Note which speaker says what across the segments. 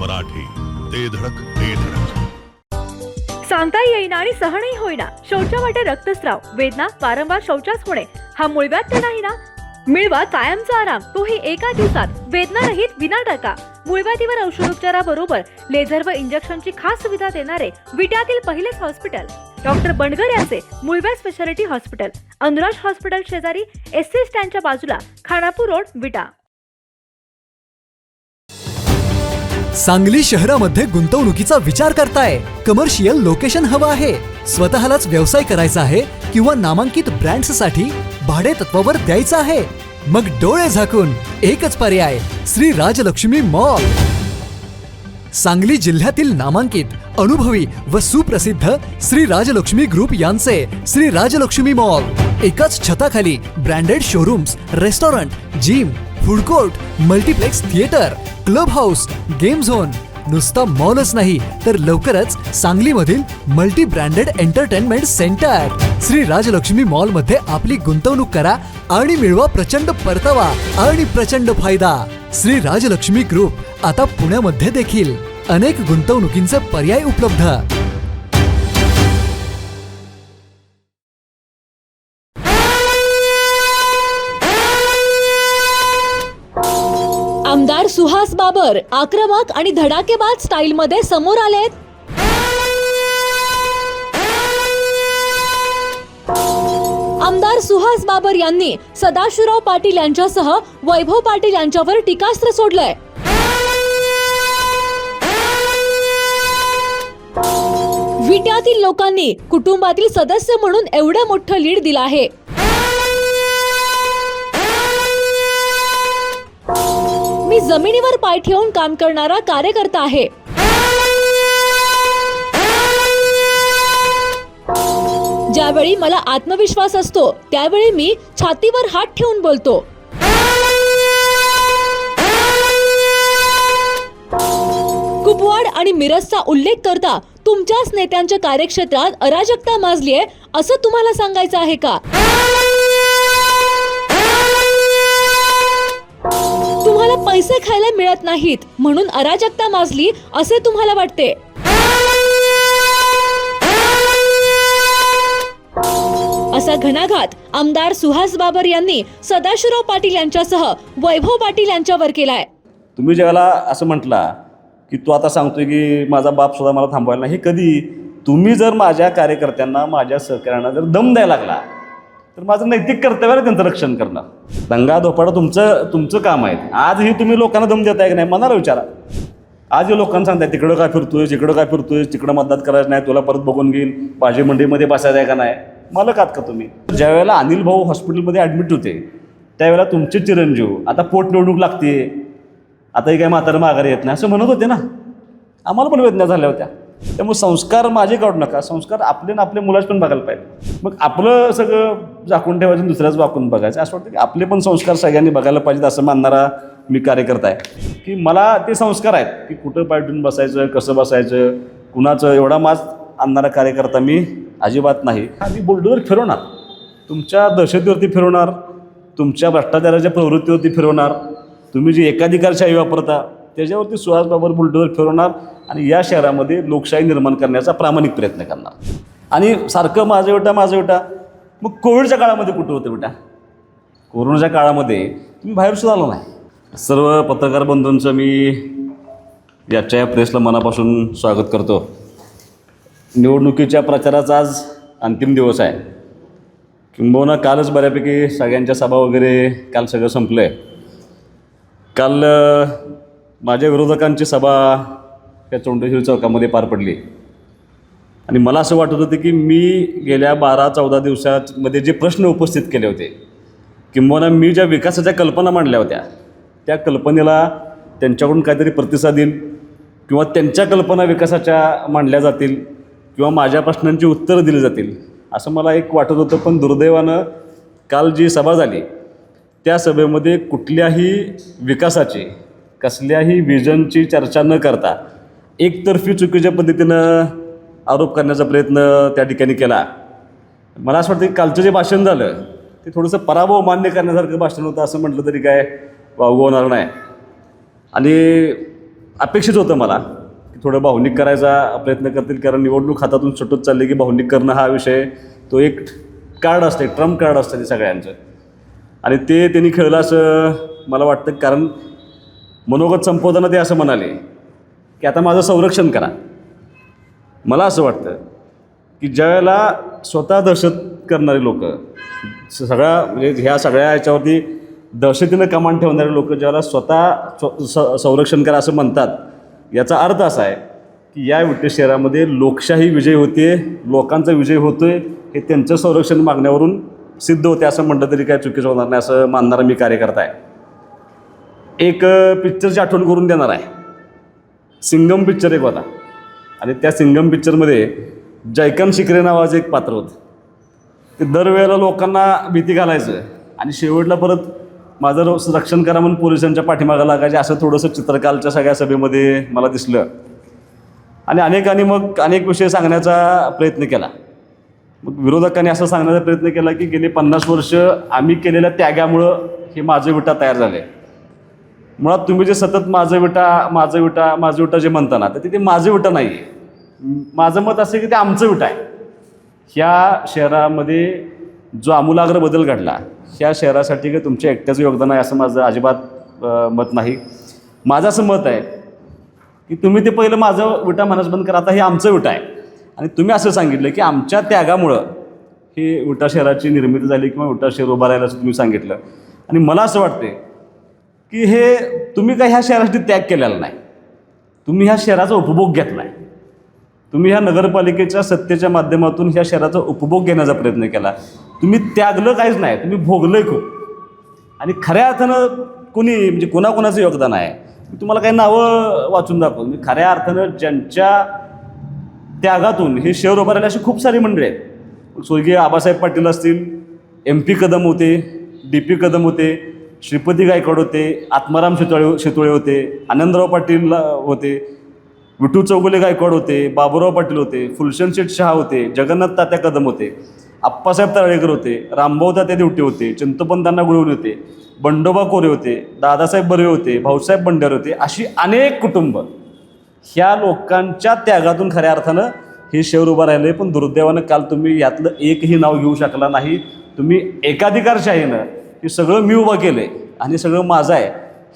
Speaker 1: मराठी, ते धडक ते धडक.
Speaker 2: सांगता येईना आणि सहनही होईना शौचा वाटे रक्तस्राव, वेदना, वारंवार शौचास होणे हा मूळव्याध तर नाही ना? मिळवा कायमचा आराम, तोही एका दिवसात, वेदना रहित, विना टाका. मूळव्याधीवर औषधोपचाराबरोबर लेझर व इंजेक्शनची खास सुविधा देणारे विट्यातील पहिलेच हॉस्पिटल डॉक्टर बंडगर यांचे मूळव्याध स्पेशालिटी हॉस्पिटल, अनुराज हॉस्पिटल शेजारी, एससी स्टँडच्या बाजूला, खानापूर रोड, विटा.
Speaker 3: सांगली शहरामध्ये गुंतवणुकीचा विचार करताय? कमर्शियल लोकेशन हवं आहे, स्वतःलाच व्यवसाय करायचा आहे किंवा नामांकित ब्रँड्ससाठी भाडे तत्वावर द्यायचं आहे? मग डोळे झाकून एकच पर्याय, श्री राजलक्ष्मी मॉल. सांगली जिल्ह्यातील नामांकित, अनुभवी व सुप्रसिद्ध श्री राजलक्ष्मी ग्रुप यांचे श्री राजलक्ष्मी मॉल. एकाच छताखाली branded showrooms, restaurant, gym, food court, multiplex theatre, club house, game zone. नुसता मॉलच नाही तर लवकरच सांगलीमधील multi branded entertainment centre. Shri Rajlakshmi mall मध्ये आपली गुंतवणूक करा आणि मिळवा प्रचंड परतावा आणि प्रचंड फायदा. श्री राजलक्ष्मी ग्रुप आता पुण्यामध्ये देखील. अनेक गुंतवणुकींचे पर्याय उपलब्ध.
Speaker 2: आमदार सुहास बाबर आक्रमक आणि धडाकेबाज स्टाईल मध्ये समोर आलेत. आमदार सुहास बाबर यांनी सदाशिवराव पाटील यांच्यासह वैभव पाटील यांच्यावर टीकास्त्र सोडलंय. विट्यातील लोकांनी कुटुंबातील सदस्य म्हणून एवढं मोठं लीड दिलं आहे. मी जमिनीवर पाय ठेवून काम करणारा कार्यकर्ता आहे. ज्यावेळी मला आत्मविश्वास असतो त्यावेळी मी छातीवर हात ठेवून बोलतो. कुपवाड आणि मिरजचा उल्लेख करता तुमच्याच नेत्यांच्या कार्यक्षेत्रात अराजकता माजलीये असं तुम्हाला सांगायचं आहे का? तुम्हाला पैसे खायला मिळत नाहीत म्हणून अराजकता माजली असे तुम्हाला वाटते? असा घणाघात आमदार सुहास बाबर यांनी सदाशिवराव पाटील यांच्यासह वैभव पाटील यांच्यावर केलाय.
Speaker 4: तुम्ही ज्याला असं म्हटला की तू आता सांगतोय की माझा बाप सुद्धा मला थांबवायला नाही, हे कधी? तुम्ही जर माझ्या कार्यकर्त्यांना, माझ्या सहकाऱ्यांना जर दम द्यायला लागला तर माझं नैतिक कर्तव्याला त्यांचं रक्षण करणार. दंगा धोपाडा तुमचं काम आहे. आजही तुम्ही लोकांना दम देताय की नाही मनाला विचारा. आज हे लोकांना सांगताय तिकडं काय फिरतोय, इकडं काय फिरतोय, तिकडं मतदान करायचं नाही, तुला परत बघून घेईन, भाजी मंडईमध्ये बसायचं आहे का नाही? मला आहात का तुम्ही? ज्यावेळेला अनिल भाऊ हॉस्पिटलमध्ये ॲडमिट होते त्यावेळेला तुमचे चिरंजीव आता पोटनिवडणूक लागते, आता ही काय म्हातारं माघारी येत नाही असं म्हणत होते ना. आम्हाला पण वेदना झाल्या होत्या. त्यामुळे संस्कार माझे काढू नका, संस्कार आपले ना आपल्या मुलाच पण बघायला पाहिजे. मग आपलं सगळं झाकून ठेवायचं, दुसऱ्याच वाकून बघायचं असं वाटतं की आपले पण संस्कार सगळ्यांनी बघायला पाहिजेत असं मानणारा मी कार्यकर्ता आहे. की मला ते संस्कार आहेत की कुठं पायटून बसायचं, कसं बसायचं, कुणाचं, एवढा माज आणणारा कार्यकर्ता मी अजिबात नाही. मी बुलडोजर फिरवणार, तुमच्या दहशतीवरती फिरवणार, तुमच्या भ्रष्टाचाराच्या प्रवृत्तीवरती फिरवणार, तुम्ही जी एकाधिकारशाही वापरता त्याच्यावरती सुहास बाबर बुलडोजर फिरवणार आणि या शहरामध्ये लोकशाही निर्माण करण्याचा प्रामाणिक प्रयत्न करणार. आणि सारखं माझं बेटा. मग कोविडच्या काळामध्ये कुठं होतं बेटा? कोरोनाच्या काळामध्ये तुम्ही बाहेर सुद्धा आलो नाही. सर्व पत्रकार बंधूंचं मी याच्या प्रेसला मनापासून स्वागत करतो. निवडणुकीच्या प्रचाराचा आज अंतिम दिवस आहे. किंबहुना कालच बऱ्यापैकी सगळ्यांच्या सभा वगैरे काल सगळं संपलं आहे. काल माझ्या विरोधकांची सभा या चौंडेश्वरी चौकामध्ये पार पडली आणि मला असं वाटत होतं की मी गेल्या 12-14 दिवसांमध्ये जे प्रश्न उपस्थित केले होते, किंबहुना मी ज्या विकासाच्या कल्पना मांडल्या होत्या त्या कल्पनेला त्यांच्याकडून काहीतरी प्रतिसाद येईल किंवा त्यांच्या कल्पना विकासाच्या मांडल्या जातील किंवा माझ्या प्रश्नांची उत्तरं दिली जातील असं मला एक वाटत होतं. पण दुर्दैवानं काल जी सभा झाली त्या सभेमध्ये कुठल्याही विकासाची, कसल्याही विजनची चर्चा न करता एकतर्फी चुकीच्या पद्धतीनं आरोप करण्याचा प्रयत्न त्या ठिकाणी केला. मला असं वाटतं की कालचं जे भाषण झालं ते थोडंसं पराभव मान्य करण्यासारखं भाषण होतं असं म्हटलं तरी काय वावगं होणार नाही. आणि अपेक्षित होतं मला की थोडं भावनिक करायचा प्रयत्न करतील, कारण निवडणूक हातातून सुटत चालली की भावनिक करणं हा विषय तो एक कार्ड असते, ट्रम्प कार्ड असतं ते सगळ्यांचं, आणि ते त्यांनी खेळलं असं मला वाटतं. कारण मनोगत संपवताना ते असं म्हणाले की आता माझं संरक्षण करा. मला असं वाटतं की ज्यावेळेला स्वतः दहशत करणारे लोक, सगळ्या म्हणजे ह्या सगळ्या याच्यावरती दहशतीनं कमान ठेवणारे लोक ज्यावेळेला स्वतः संरक्षण करा असं म्हणतात, याचा अर्थ असा आहे की या विटे शहरामध्ये लोकशाही विजय होते, लोकांचा विजय होतोय, हे त्यांचं संरक्षण मागण्यावरून सिद्ध होते. असं म्हटलं तरी काय चुकीचं होणार नाही असं मानणारा मी कार्यकर्ता आहे. एक पिक्चरची आठवण करून देणार आहे. सिंगम पिक्चर एक होता, आणि त्या सिंगम पिक्चरमध्ये जयकांत शिकरे नावाचं एक पात्र होतं. ते दरवेळेला लोकांना भीती घालायचं आणि शेवटला परत माझं रक्षण करा म्हणून पोलिसांच्या पाठीमागं लागायचे. असं थोडंसं चित्रकालच्या सगळ्या सभेमध्ये मला दिसलं, आणि अनेकांनी मग अनेक विषय सांगण्याचा प्रयत्न केला. मग विरोधकांनी असं सांगण्याचा प्रयत्न केला की गेली 50 वर्ष आम्ही केलेल्या त्यागामुळं हे माझं विटा तयार झाले. मुळात तुम्ही जे सतत माझं विटा जे म्हणता ना, तर ते माझं विटा नाही आहे. माझं मत असं की ते आमचं विटा आहे. ह्या शहरामध्ये जो आमूलाग्र बदल घडला, ह्या शहरासाठी काही तुमच्या एकट्याचं योगदान आहे असं माझं अजिबात मत नाही. माझं असं मत आहे की तुम्ही ते पहिलं माझं विटा म्हणायचं बंद करा, आता हे आमचं विटा आहे. आणि तुम्ही असं सांगितलं की आमच्या त्यागामुळं हे विटा शहराची निर्मिती झाली किंवा विटा शहर उभा राहिलं असं तुम्ही सांगितलं. आणि मला असं वाटते की हे तुम्ही काय ह्या शहरासाठी त्याग केलेला नाही, तुम्ही ह्या शहराचा उपभोग घेतला आहे. तुम्ही ह्या नगरपालिकेच्या सत्तेच्या माध्यमातून ह्या शहराचा उपभोग घेण्याचा प्रयत्न केला. तुम्ही त्यागलं काहीच नाही, तुम्ही भोगलंय खूप. आणि खऱ्या अर्थानं कुणी म्हणजे कोणाकोणाचं योगदान आहे, मी तुम्हाला काही नावं वाचून दाखवतो. मी खऱ्या अर्थानं ज्यांच्या त्यागातून हे शहर उभं राहिले अशी खूप सारी मंडळी आहेत. स्वर्गीय आबासाहेब पाटील असतील, MP कदम होते, DP कदम होते, श्रीपती गायकवाड होते, आत्माराम शेतोळे होते, आनंदराव पाटील होते, विठू चौगुले गायकवाड होते, बाबूराव पाटील होते, फुलशेन शेठ शहा होते, जगन्नाथ तात्या कदम होते, आप्पासाहेब तळेकर होते, रामभाऊ तात्या देवटे होते, चंतोपंतांना गुळवणे होते, बंडोबा कोरे होते, दादासाहेब बर्वे होते, भाऊसाहेब बंडारे होते. अशी अनेक कुटुंब, ह्या लोकांच्या त्यागातून खऱ्या अर्थानं हे शहर उभं राहिलं. पण दुर्दैवानं काल तुम्ही यातलं एकही नाव घेऊ शकला नाही. तुम्ही एकाधिकारशाहीनं हे सगळं मी उभं केलं आहे आणि सगळं माझं आहे,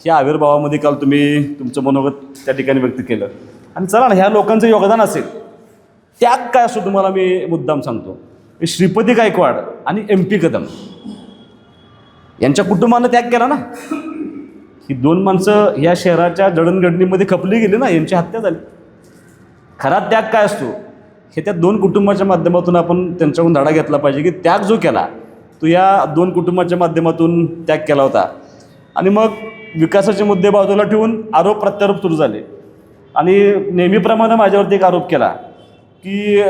Speaker 4: ह्या आविर्भावामध्ये काल तुम्ही तुमचं मनोगत त्या ठिकाणी व्यक्त केलं. आणि चला ना, ह्या लोकांचं योगदान असेल, त्याग काय असो तुम्हाला मी मुद्दाम सांगतो. श्रीपती गायकवाड आणि MP कदम यांच्या कुटुंबानं त्याग केला ना. ही दोन माणसं ह्या शहराच्या जडणघडणीमध्ये खपली गेली ना, यांची हत्या झाली. खरा त्याग काय असतो हे त्या दोन कुटुंबाच्या माध्यमातून आपण त्यांच्याकडून धडा घेतला पाहिजे की त्याग जो केला तो या दोन कुटुंबाच्या माध्यमातून त्याग केला होता. आणि मग विकासाचे मुद्दे बाजूला ठेवून आरोप प्रत्यारोप सुरू झाले. आणि नेहमीप्रमाणे माझ्यावरती एक आरोप केला की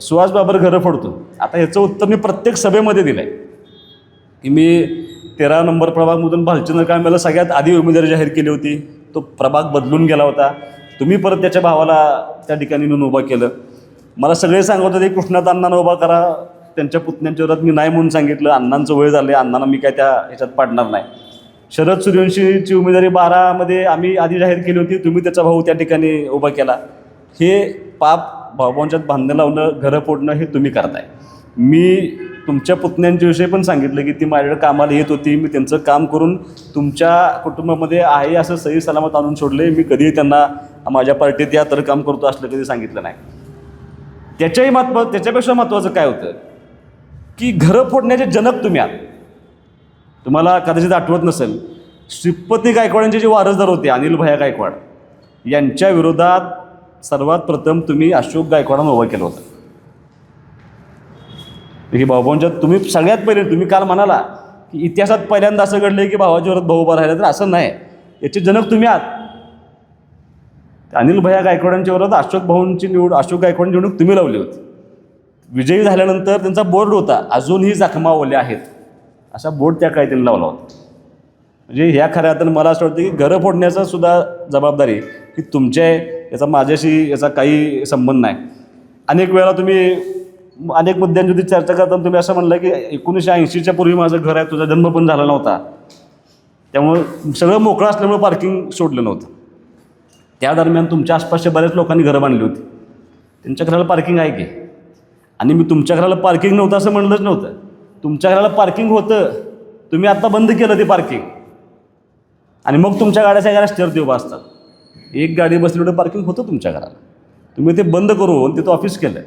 Speaker 4: सुहास बाबर घरं फोडतो. आता ह्याचं उत्तर मी प्रत्येक सभेमध्ये दिलं आहे की मी 13 नंबर प्रभागमधून भालचंद्र कांबळेला सगळ्यात आधी उमेदवारी जाहीर केली होती. तो प्रभाग बदलून गेला होता. तुम्ही परत त्याच्या भावाला त्या ठिकाणी नेऊन उभा केलं. मला सगळे सांगत होते कृष्णात अण्णांना उभा करा, त्यांच्या पुतण्यांच्या विरोधात मी नाही म्हणून सांगितलं. अण्णांचं वय झालं आहे, अण्णांना मी काय त्या ह्याच्यात पाडणार नाही. शरद सूर्यवंशीची उमेदवारी 12मध्ये आम्ही आधी जाहीर केली होती, तुम्ही त्याचा भाऊ त्या ठिकाणी उभा केला. हे पाप भाऊभावांच्यात बांधणं लावणं, घरं फोडणं हे तुम्ही करताय. मी तुमच्या पुतण्यांच्या विषयी पण सांगितलं की ती माझ्याकडे कामाला येत होती, मी त्यांचं काम करून तुमच्या कुटुंबामध्ये आहे असं सही सलामत आणून सोडले. मी कधीही त्यांना माझ्या पार्टीत या तर काम करतो असलं कधी सांगितलं नाही. त्याच्यापेक्षा महत्त्वाचं काय होतं की घरं फोडण्याचे जनक तुम्ही आहात. तुम्हाला कदाचित आठवत नसेल, श्रीपती गायकवाडांचे जे वारसदार होते अनिल भैया गायकवाड, यांच्या विरोधात सर्वात प्रथम तुम्ही अशोक गायकवाडांना उभं केलं होतं. ही भाऊभावांच्यात तुम्ही सगळ्यात पहिले, तुम्ही काल म्हणाला की इतिहासात पहिल्यांदा असं घडलं की भावाच्या विरोधात भाऊ उभा राहिला, तर असं नाही. याचे जनक तुम्ही आहात. अनिल भैया गायकवाडांच्या विरोधात अशोक गायकवाडांची निवडणूक तुम्ही लावली होती. विजयी झाल्यानंतर त्यांचा बोर्ड होता, अजूनही जखमा ओल्या आहेत असा बोर्ड त्या काळी त्यांनी लावला होता. म्हणजे ह्या खऱ्या अर्थानं मला असं वाटतं की घरं फोडण्याचा सुद्धा जबाबदारी की तुमच्या आहे, याचा माझ्याशी याचा काही संबंध नाही. अनेक वेळा तुम्ही अनेक मुद्द्यांची चर्चा करताना तुम्ही असं म्हणलं की 1980च्या पूर्वी माझं घर आहे, तुझा जन्म पण झाला नव्हता, त्यामुळं सगळं मोकळं असल्यामुळे पार्किंग सोडलं नव्हतं. त्या दरम्यान तुमच्या आसपासच्या बऱ्याच लोकांनी घरं बांधली होती. त्यांच्या घराला पार्किंग आहे की? आणि मी तुमच्या घराला पार्किंग नव्हतं असं म्हणलंच नव्हतं. तुमच्या घराला पार्किंग होतं, तुम्ही आत्ता बंद केलं ते पार्किंग, आणि मग तुमच्या गाड्या सगळ्या रस्त्यावरती उभा असतात. एक गाडी बसली एवढं पार्किंग होतं तुमच्या घराला, तुम्ही ते बंद करून तिथं ऑफिस केलं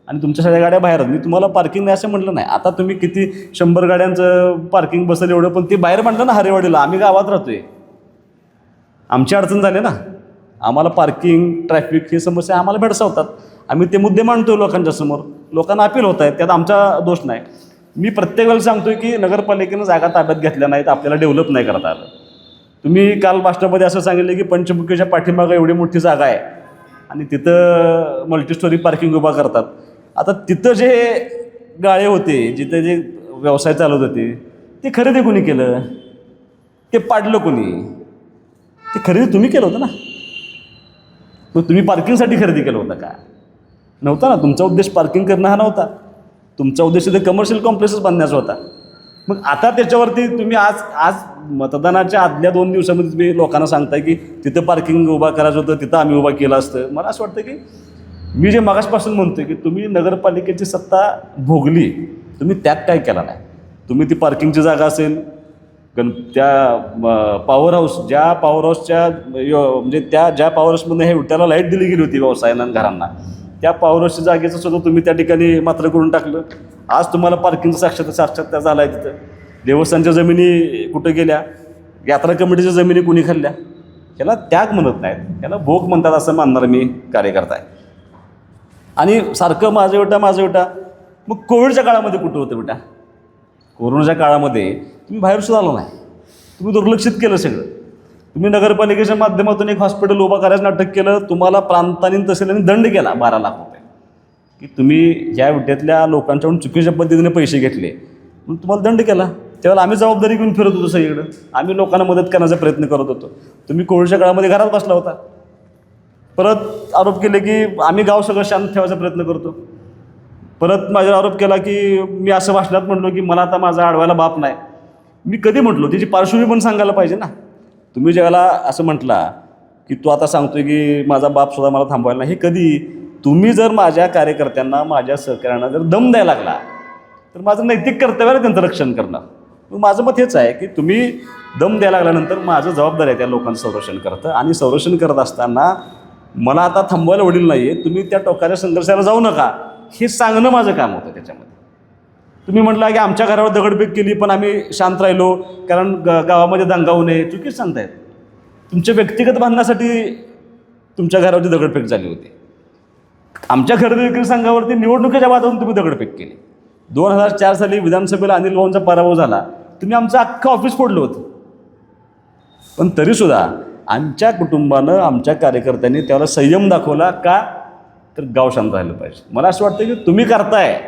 Speaker 4: आणि तुमच्या सगळ्या गाड्या बाहेर. मी तुम्हाला पार्किंग नाही असं म्हटलं नाही. आता तुम्ही किती 100 गाड्यांचं पार्किंग बसलं एवढं, पण ते बाहेर बांधलं ना हरेवाडीला. आम्ही गावात राहतोय, आमची अडचण झाली ना. आम्हाला पार्किंग, ट्रॅफिक ही समस्या आम्हाला भेडसावतात. आम्ही ते मुद्दे मांडतोय लोकांच्या समोर, लोकांना अपील होत आहेत, त्यात आमचा दोष नाही. मी प्रत्येक वेळेला सांगतोय की नगरपालिकेनं जागा ताब्यात घेतल्या नाहीत, आपल्याला डेव्हलप नाही करता आलं. तुम्ही काल भाषणामध्ये असं सांगितलं की पंचमुखीच्या पाठीमागं एवढी मोठी जागा आहे आणि तिथं मल्टीस्टोरी पार्किंग उभा करतात. आता तिथं जे गाळे होते, जिथे जे व्यवसाय चालवत होते, ते खरेदी कोणी केलं? ते पाडलं कोणी? ते खरेदी तुम्ही केलं होतं ना. मग तुम्ही पार्किंगसाठी खरेदी केलं होतं का? नव्हता ना. तुमचा उद्देश पार्किंग करणं हा नव्हता. तुमचा उद्देश ते कमर्शियल कॉम्प्लेक्सेस बांधण्याचा होता. मग आता त्याच्यावरती तुम्ही आज मतदानाच्या आदल्या 2 दिवसामध्ये तुम्ही लोकांना सांगताय की तिथं पार्किंग उभा करायचं होतं, तिथं आम्ही उभा केलं असतं. मला असं वाटतं की मी जे मागासपासून म्हणतोय की तुम्ही नगरपालिकेची सत्ता भोगली, तुम्ही त्यात काय केला नाही. तुम्ही ती पार्किंगची जागा असेल, त्या पॉवर हाऊस, ज्या पॉवर हाऊसच्या म्हणजे त्या ज्या पॉवर हाऊसमध्ये हे त्याला लाईट दिली गेली होती व्यवसायांना घरांना, त्या पॉवर हाऊसच्या जागेचं सुद्धा तुम्ही त्या ठिकाणी मात्र करून टाकलं. आज तुम्हाला पार्किंगचा साक्षात्कार झाला आहे. तिथं देवस्थानच्या जमिनी कुठं गेल्या, यात्रा कमिटीच्या जमिनी कुणी खाल्ल्या? ह्याला त्याग म्हणत नाहीत, ह्याला भोग म्हणतात असं मानणारा मी कार्यकर्ता आहे. आणि सारखं माझं बेटा. मग कोविडच्या काळामध्ये कुठं होतं बेटा? कोरोनाच्या काळामध्ये तुम्ही बाहेर सुद्धा आलो नाही, तुम्ही दुर्लक्षित केलं सगळं. तुम्ही नगरपालिकेच्या माध्यमातून एक हॉस्पिटल उभा करायचं नाटक केलं. तुम्हाला प्रांतांनी तहसीलने दंड केला 12 लाख रुपये की तुम्ही या विट्यातल्या लोकांच्याकडून चुकीच्या पद्धतीने पैसे घेतले, म्हणून तुम्हाला दंड केला. त्यावेळेला आम्ही जबाबदारी घेऊन फिरत होतो सगळीकडं, आम्ही लोकांना मदत करण्याचा प्रयत्न करत होतो. तुम्ही कोविडच्या काळामध्ये घरात बसला होता. परत आरोप केले की आम्ही गाव सगळं शांत ठेवायचा प्रयत्न करतो. परत माझ्यावर आरोप केला की मी असं भाषणात म्हटलो की मला आता माझा अडवायला बाप नाही. मी कधी म्हटलो? त्याची पार्श्वभूमी पण सांगायला पाहिजे ना. तुम्ही ज्याला असं म्हटला की तू आता सांगतोय की माझा बाप सुद्धा मला थांबवायला नाही, हे कधी? तुम्ही जर माझ्या कार्यकर्त्यांना, माझ्या सहकाऱ्यांना जर दम द्यायला लागला तर माझं नैतिक कर्तव्य आहे त्यांचं रक्षण करणं. माझं मत हेच आहे की तुम्ही दम द्यायला लागल्यानंतर माझं जबाबदारी आहे त्या लोकांचं संरक्षण करतं. आणि संरक्षण करत असताना मला आता थांबवायला वडील नाही आहे, तुम्ही त्या टोकाच्या संघर्षाला जाऊ नका, हे सांगणं माझं काम होतं. त्याच्यामध्ये तुम्ही म्हटलं की आमच्या घरावर दगडफेक केली पण आम्ही शांत राहिलो कारण गावामध्ये दंगा होऊ नये, चुकीच सांगतायत. तुमच्या व्यक्तिगत भांडणासाठी तुमच्या घरावरती दगडफेक झाली होती. आमच्या खरेदी विक्री संघावरती निवडणुकीच्या वादातून तुम्ही दगडफेक केली. 2004 साली विधानसभेला अनिल भाऊंचा पराभव झाला, तुम्ही आमचं अख्खं ऑफिस फोडलं होतं. पण तरीसुद्धा आमच्या कुटुंबानं, आमच्या कार्यकर्त्यांनी त्याला संयम दाखवला का? तर गाव शांत राहिलं पाहिजे. मला असं वाटतं की तुम्ही करताय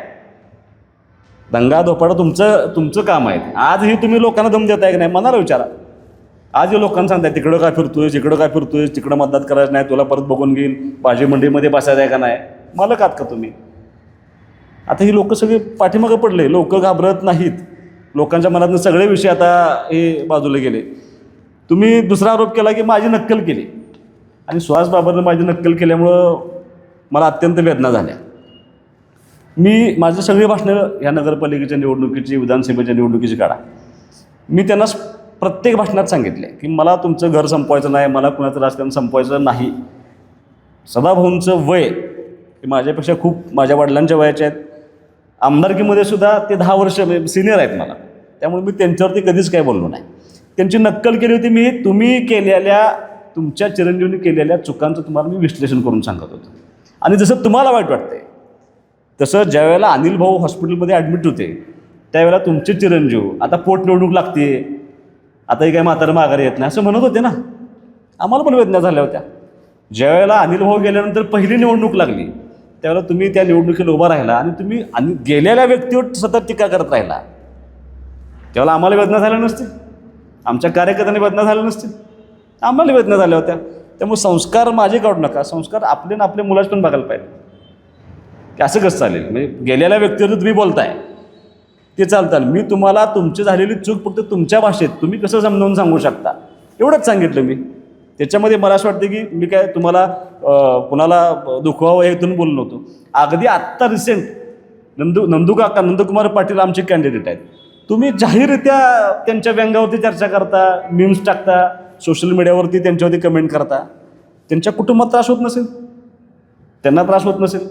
Speaker 4: दंगा धोपाडा, तुमचं काम आहे. आजही तुम्ही लोकांना दम देताय की नाही? मनाला विचारा. आज हे लोकांना सांगताय तिकडं काय फिरतोय, इकडं काय फिरतोय, तिकडं मतदान करायचं नाही, तुला परत बघून घेईल, भाजी मंडईमध्ये बसायचं आहे का नाही? मालक आहात का तुम्ही? आता ही लोक सगळे पाठीमागं पडले, लोक घाबरत नाहीत. लोकांच्या मनातून सगळे विषय आता हे बाजूला गेले. तुम्ही दुसरा आरोप केला की माझी नक्कल केली, आणि सुहास बाबरनं माझी नक्कल केल्यामुळं मला अत्यंत वेदना झाल्या. मी माझं सगळी भाषणं ह्या नगरपालिकेच्या निवडणुकीची, विधानसभेच्या निवडणुकीची काढा, मी त्यांना प्रत्येक भाषणात सांगितले की मला तुमचं घर संपवायचं नाही, मला कुणाचं राजकारण संपवायचं नाही. सदाभाऊंचं वय हे माझ्यापेक्षा खूप माझ्या वडिलांच्या वयाचे आहेत. आमदारकीमध्ये सुद्धा ते 10 वर्ष सिनियर आहेत मला, त्यामुळे मी त्यांच्यावरती कधीच काय बोललो नाही. त्यांची नक्कल केली होती मी. तुम्ही केलेल्या, तुमच्या चिरंजीवनी केलेल्या चुकांचं तुम्हाला मी विश्लेषण करून सांगत होतो. आणि जसं तुम्हाला वाईट वाटतंय तसं ज्यावेळेला अनिल भाऊ हॉस्पिटलमध्ये ॲडमिट होते त्यावेळेला तुमचे चिरंजीव आता पोटनिवडणूक लागते, आता ही काय म्हातारं माघारी येत नाही असं म्हणत होते ना. आम्हाला पण वेदना झाल्या होत्या. ज्यावेळेला अनिल भाऊ गेल्यानंतर पहिली निवडणूक लागली त्यावेळेला तुम्ही त्या निवडणुकीला उभा राहिला आणि तुम्ही गेलेल्या व्यक्तीवर सतत टीका करत राहिला. त्यावेळेला आम्हाला वेदना झाल्या नसतील, आमच्या कार्यकर्त्यांनी वेदना झाल्या नसतील, आम्हाला वेदना झाल्या होत्या. त्यामुळे संस्कार माझे काढू नका, संस्कार आपले ना आपल्या मुलाच पण बघायला पाहिजे की असं कसं चालेल. म्हणजे गेलेल्या व्यक्तीवर तुम्ही बोलताय ते चालतं. मी तुम्हाला तुमची झालेली चूक फक्त तुमच्या भाषेत तुम्ही कसं समजावून सांगू शकता एवढंच सांगितलं मी. त्याच्यामध्ये मला असं वाटतं की मी काय तुम्हाला कुणाला दुखवावं हेतून बोललो नव्हतो. अगदी आत्ता रिसेंट नंदकुमार पाटील आमचे कॅन्डिडेट आहेत. तुम्ही जाहीररित्या त्यांच्या व्यंगावरती चर्चा करता, मीम्स टाकता, सोशल मीडियावरती त्यांच्यावरती कमेंट करता. त्यांच्या कुटुंबात त्रास होत नसेल, त्यांना त्रास होत नसेल,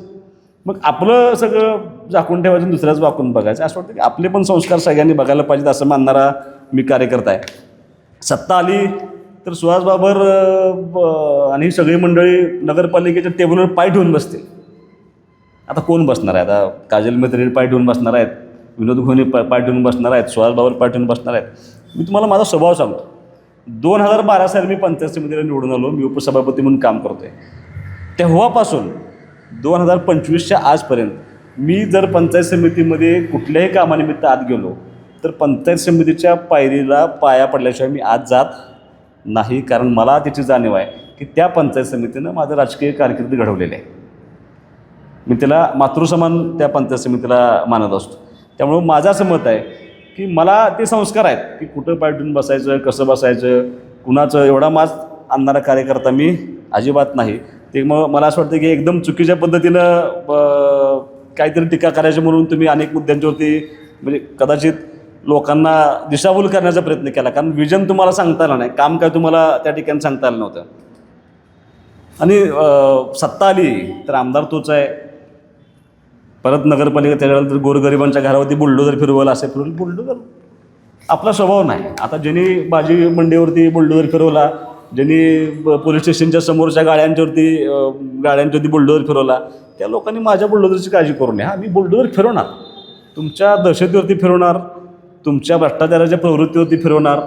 Speaker 4: मग आपलं सगळं झाकून ठेवायचं, दुसऱ्याच वाकून बघायचं. असं वाटतं की आपले पण संस्कार सगळ्यांनी बघायला पाहिजेत असं मानणारा मी कार्यकर्ता आहे. सत्ता आली तर सुहास बाबर आणि ही सगळी मंडळी नगरपालिकेच्या टेबलवर पाय ठेवून बसतील. आता कोण बसणार आहे? आता काजल मैत्री पाय ठेवून बसणार आहेत, विनोद घोणे पाय ठेवून बसणार आहेत, सुहास बाबर पाय ठेवून बसणार आहेत. मी तुम्हाला माझा स्वभाव सांगतो. 2012 साली मी पंचायत समितीला निवडून आलो, मी उपसभापती म्हणून काम करतो आहे. तेव्हापासून 2025च्या आजपर्यंत मी जर पंचायत समितीमध्ये कुठल्याही कामानिमित्त आत गेलो तर पंचायत समितीच्या पायरीला पाया पडल्याशिवाय मी आत जात नाही. कारण मला त्याची जाणीव आहे की त्या पंचायत समितीनं माझं राजकीय कारकीर्द घडवलेलं आहे. मी त्याला मातृसमान त्या पंचायत समितीला मानत असतो. त्यामुळं माझं असं मत आहे की मला ते संस्कार आहेत की कुठं पाय ठेवून बसायचं, कसं बसायचं, कुणाचं एवढा माज आणणारा कार्यकर्ता मी अजिबात नाही. ते मग मला असं वाटतं की एकदम चुकीच्या पद्धतीनं काहीतरी टीका करायची म्हणून तुम्ही अनेक मुद्द्यांच्यावरती म्हणजे कदाचित लोकांना दिशाभूल करण्याचा प्रयत्न केला. कारण विजन तुम्हाला सांगता आलं नाही, काम काय तुम्हाला त्या ठिकाणी सांगता आलं नव्हतं. आणि सत्ता आली तर आमदार तोच आहे, परत नगरपालिका त्याच्यानंतर गोरगरिबांच्या घरावरती बुलडोजर फिरवलं, असे फिरवलं. बुलडोजर आपला स्वभाव नाही. आता ज्यांनी भाजी मंडीवरती बुलडोजर फिरवला, ज्यांनी पोलीस स्टेशनच्या समोरच्या गाड्यांच्यावरती बुलडोजर फिरवला, त्या लोकांनी माझ्या बुलडोजरची काळजी करू नये. मी बुलडोजर फिरवणार, तुमच्या दहशतीवरती फिरवणार, तुमच्या भ्रष्टाचाराच्या प्रवृत्तीवरती फिरवणार,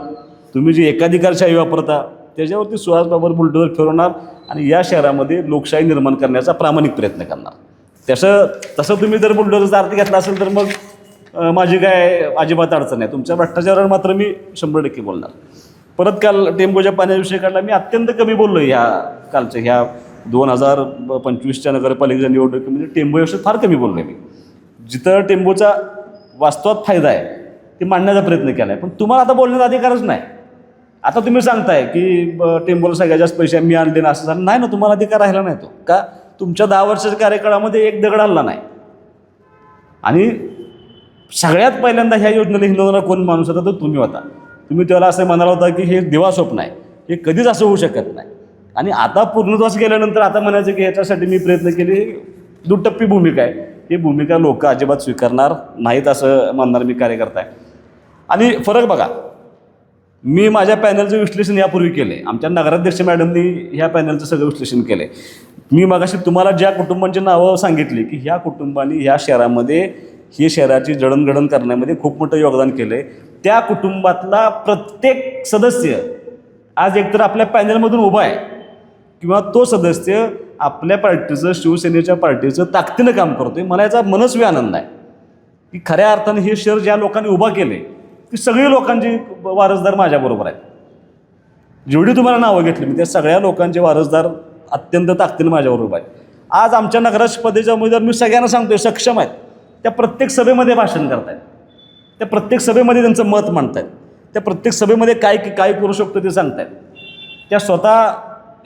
Speaker 4: तुम्ही जी एकाधिकारशाही वापरता त्याच्यावरती सुहास बाबर बुलडोजर फिरवणार आणि या शहरामध्ये लोकशाही निर्माण करण्याचा प्रामाणिक प्रयत्न करणार. तसं तुम्ही जर बुलडोजरचा अर्थ घेतला असेल तर मग माझी काय अजिबात अडचण आहे. तुमच्या भ्रष्टाचारावर मात्र मी 100% बोलणार. परत काल टेम्पोच्या पाण्याविषयी काढला, मी अत्यंत कमी बोललो ह्या 2025च्या नगरपालिकेच्या निवडणुकीमध्ये टेम्पोविषयी फार कमी बोललो आहे. मी जिथं टेम्पोचा वास्तवात फायदा आहे ते मांडण्याचा प्रयत्न केला आहे. पण तुम्हाला आता बोलण्याचा अधिकारच नाही. आता तुम्ही सांगताय की टेम्पोला सगळ्यात जास्त पैसे मी आणले ना, असं झालं नाही ना. तुम्हाला अधिकार राहिला नाही तो का? तुमच्या 10 वर्षाच्या कार्यकाळामध्ये एक दगड हल्ला नाही. आणि सगळ्यात पहिल्यांदा ह्या योजनेला हिंदवणारा कोण माणूस होता तर तुम्ही होता. तुम्ही त्याला असं म्हणाला होता की हे दिवास्वप्न आहे, हे कधीच असं होऊ शकत नाही. आणि आता पूर्णत्वास गेल्यानंतर आता म्हणायचं की ह्याच्यासाठी मी प्रयत्न केले, हे दुटप्पी भूमिका आहे. ही भूमिका लोक अजिबात स्वीकारणार नाहीत असं मानणार मी कार्यकर्ता आहे. आणि फरक बघा, मी माझ्या पॅनलचं विश्लेषण यापूर्वी केले, आमच्या नगराध्यक्ष मॅडमनी ह्या पॅनलचं सगळं विश्लेषण केलं. मी मगाशी तुम्हाला ज्या कुटुंबांची नावं सांगितली की ह्या कुटुंबांनी ह्या शहरामध्ये ही शहराची जडणघडण करण्यामध्ये खूप मोठं योगदान केलं आहे. त्या कुटुंबातला प्रत्येक सदस्य आज एकतर आपल्या पॅनलमधून उभा आहे किंवा तो सदस्य आपल्या पार्टीचं, शिवसेनेच्या पार्टीचं ताकदीनं काम करतो आहे. मला याचा मनस्वी आनंद आहे की खऱ्या अर्थाने हे शहर ज्या लोकांनी उभा केले ती सगळी लोकांची वारसदार माझ्याबरोबर आहेत. जेवढी तुम्हाला नावं घेतली मी त्या सगळ्या लोकांचे वारसदार अत्यंत ताकदीनं माझ्याबरोबर आहेत. आज आमच्या नगराध्यक्षपदाच्या उमेदवार मी सगळ्यांना सांगतोय सक्षम आहेत. त्या प्रत्येक सभेमध्ये भाषण करतायत, त्या प्रत्येक सभेमध्ये त्यांचं मत मांडतायत, त्या प्रत्येक सभेमध्ये काय करू शकतो ते सांगतायत. त्या स्वतः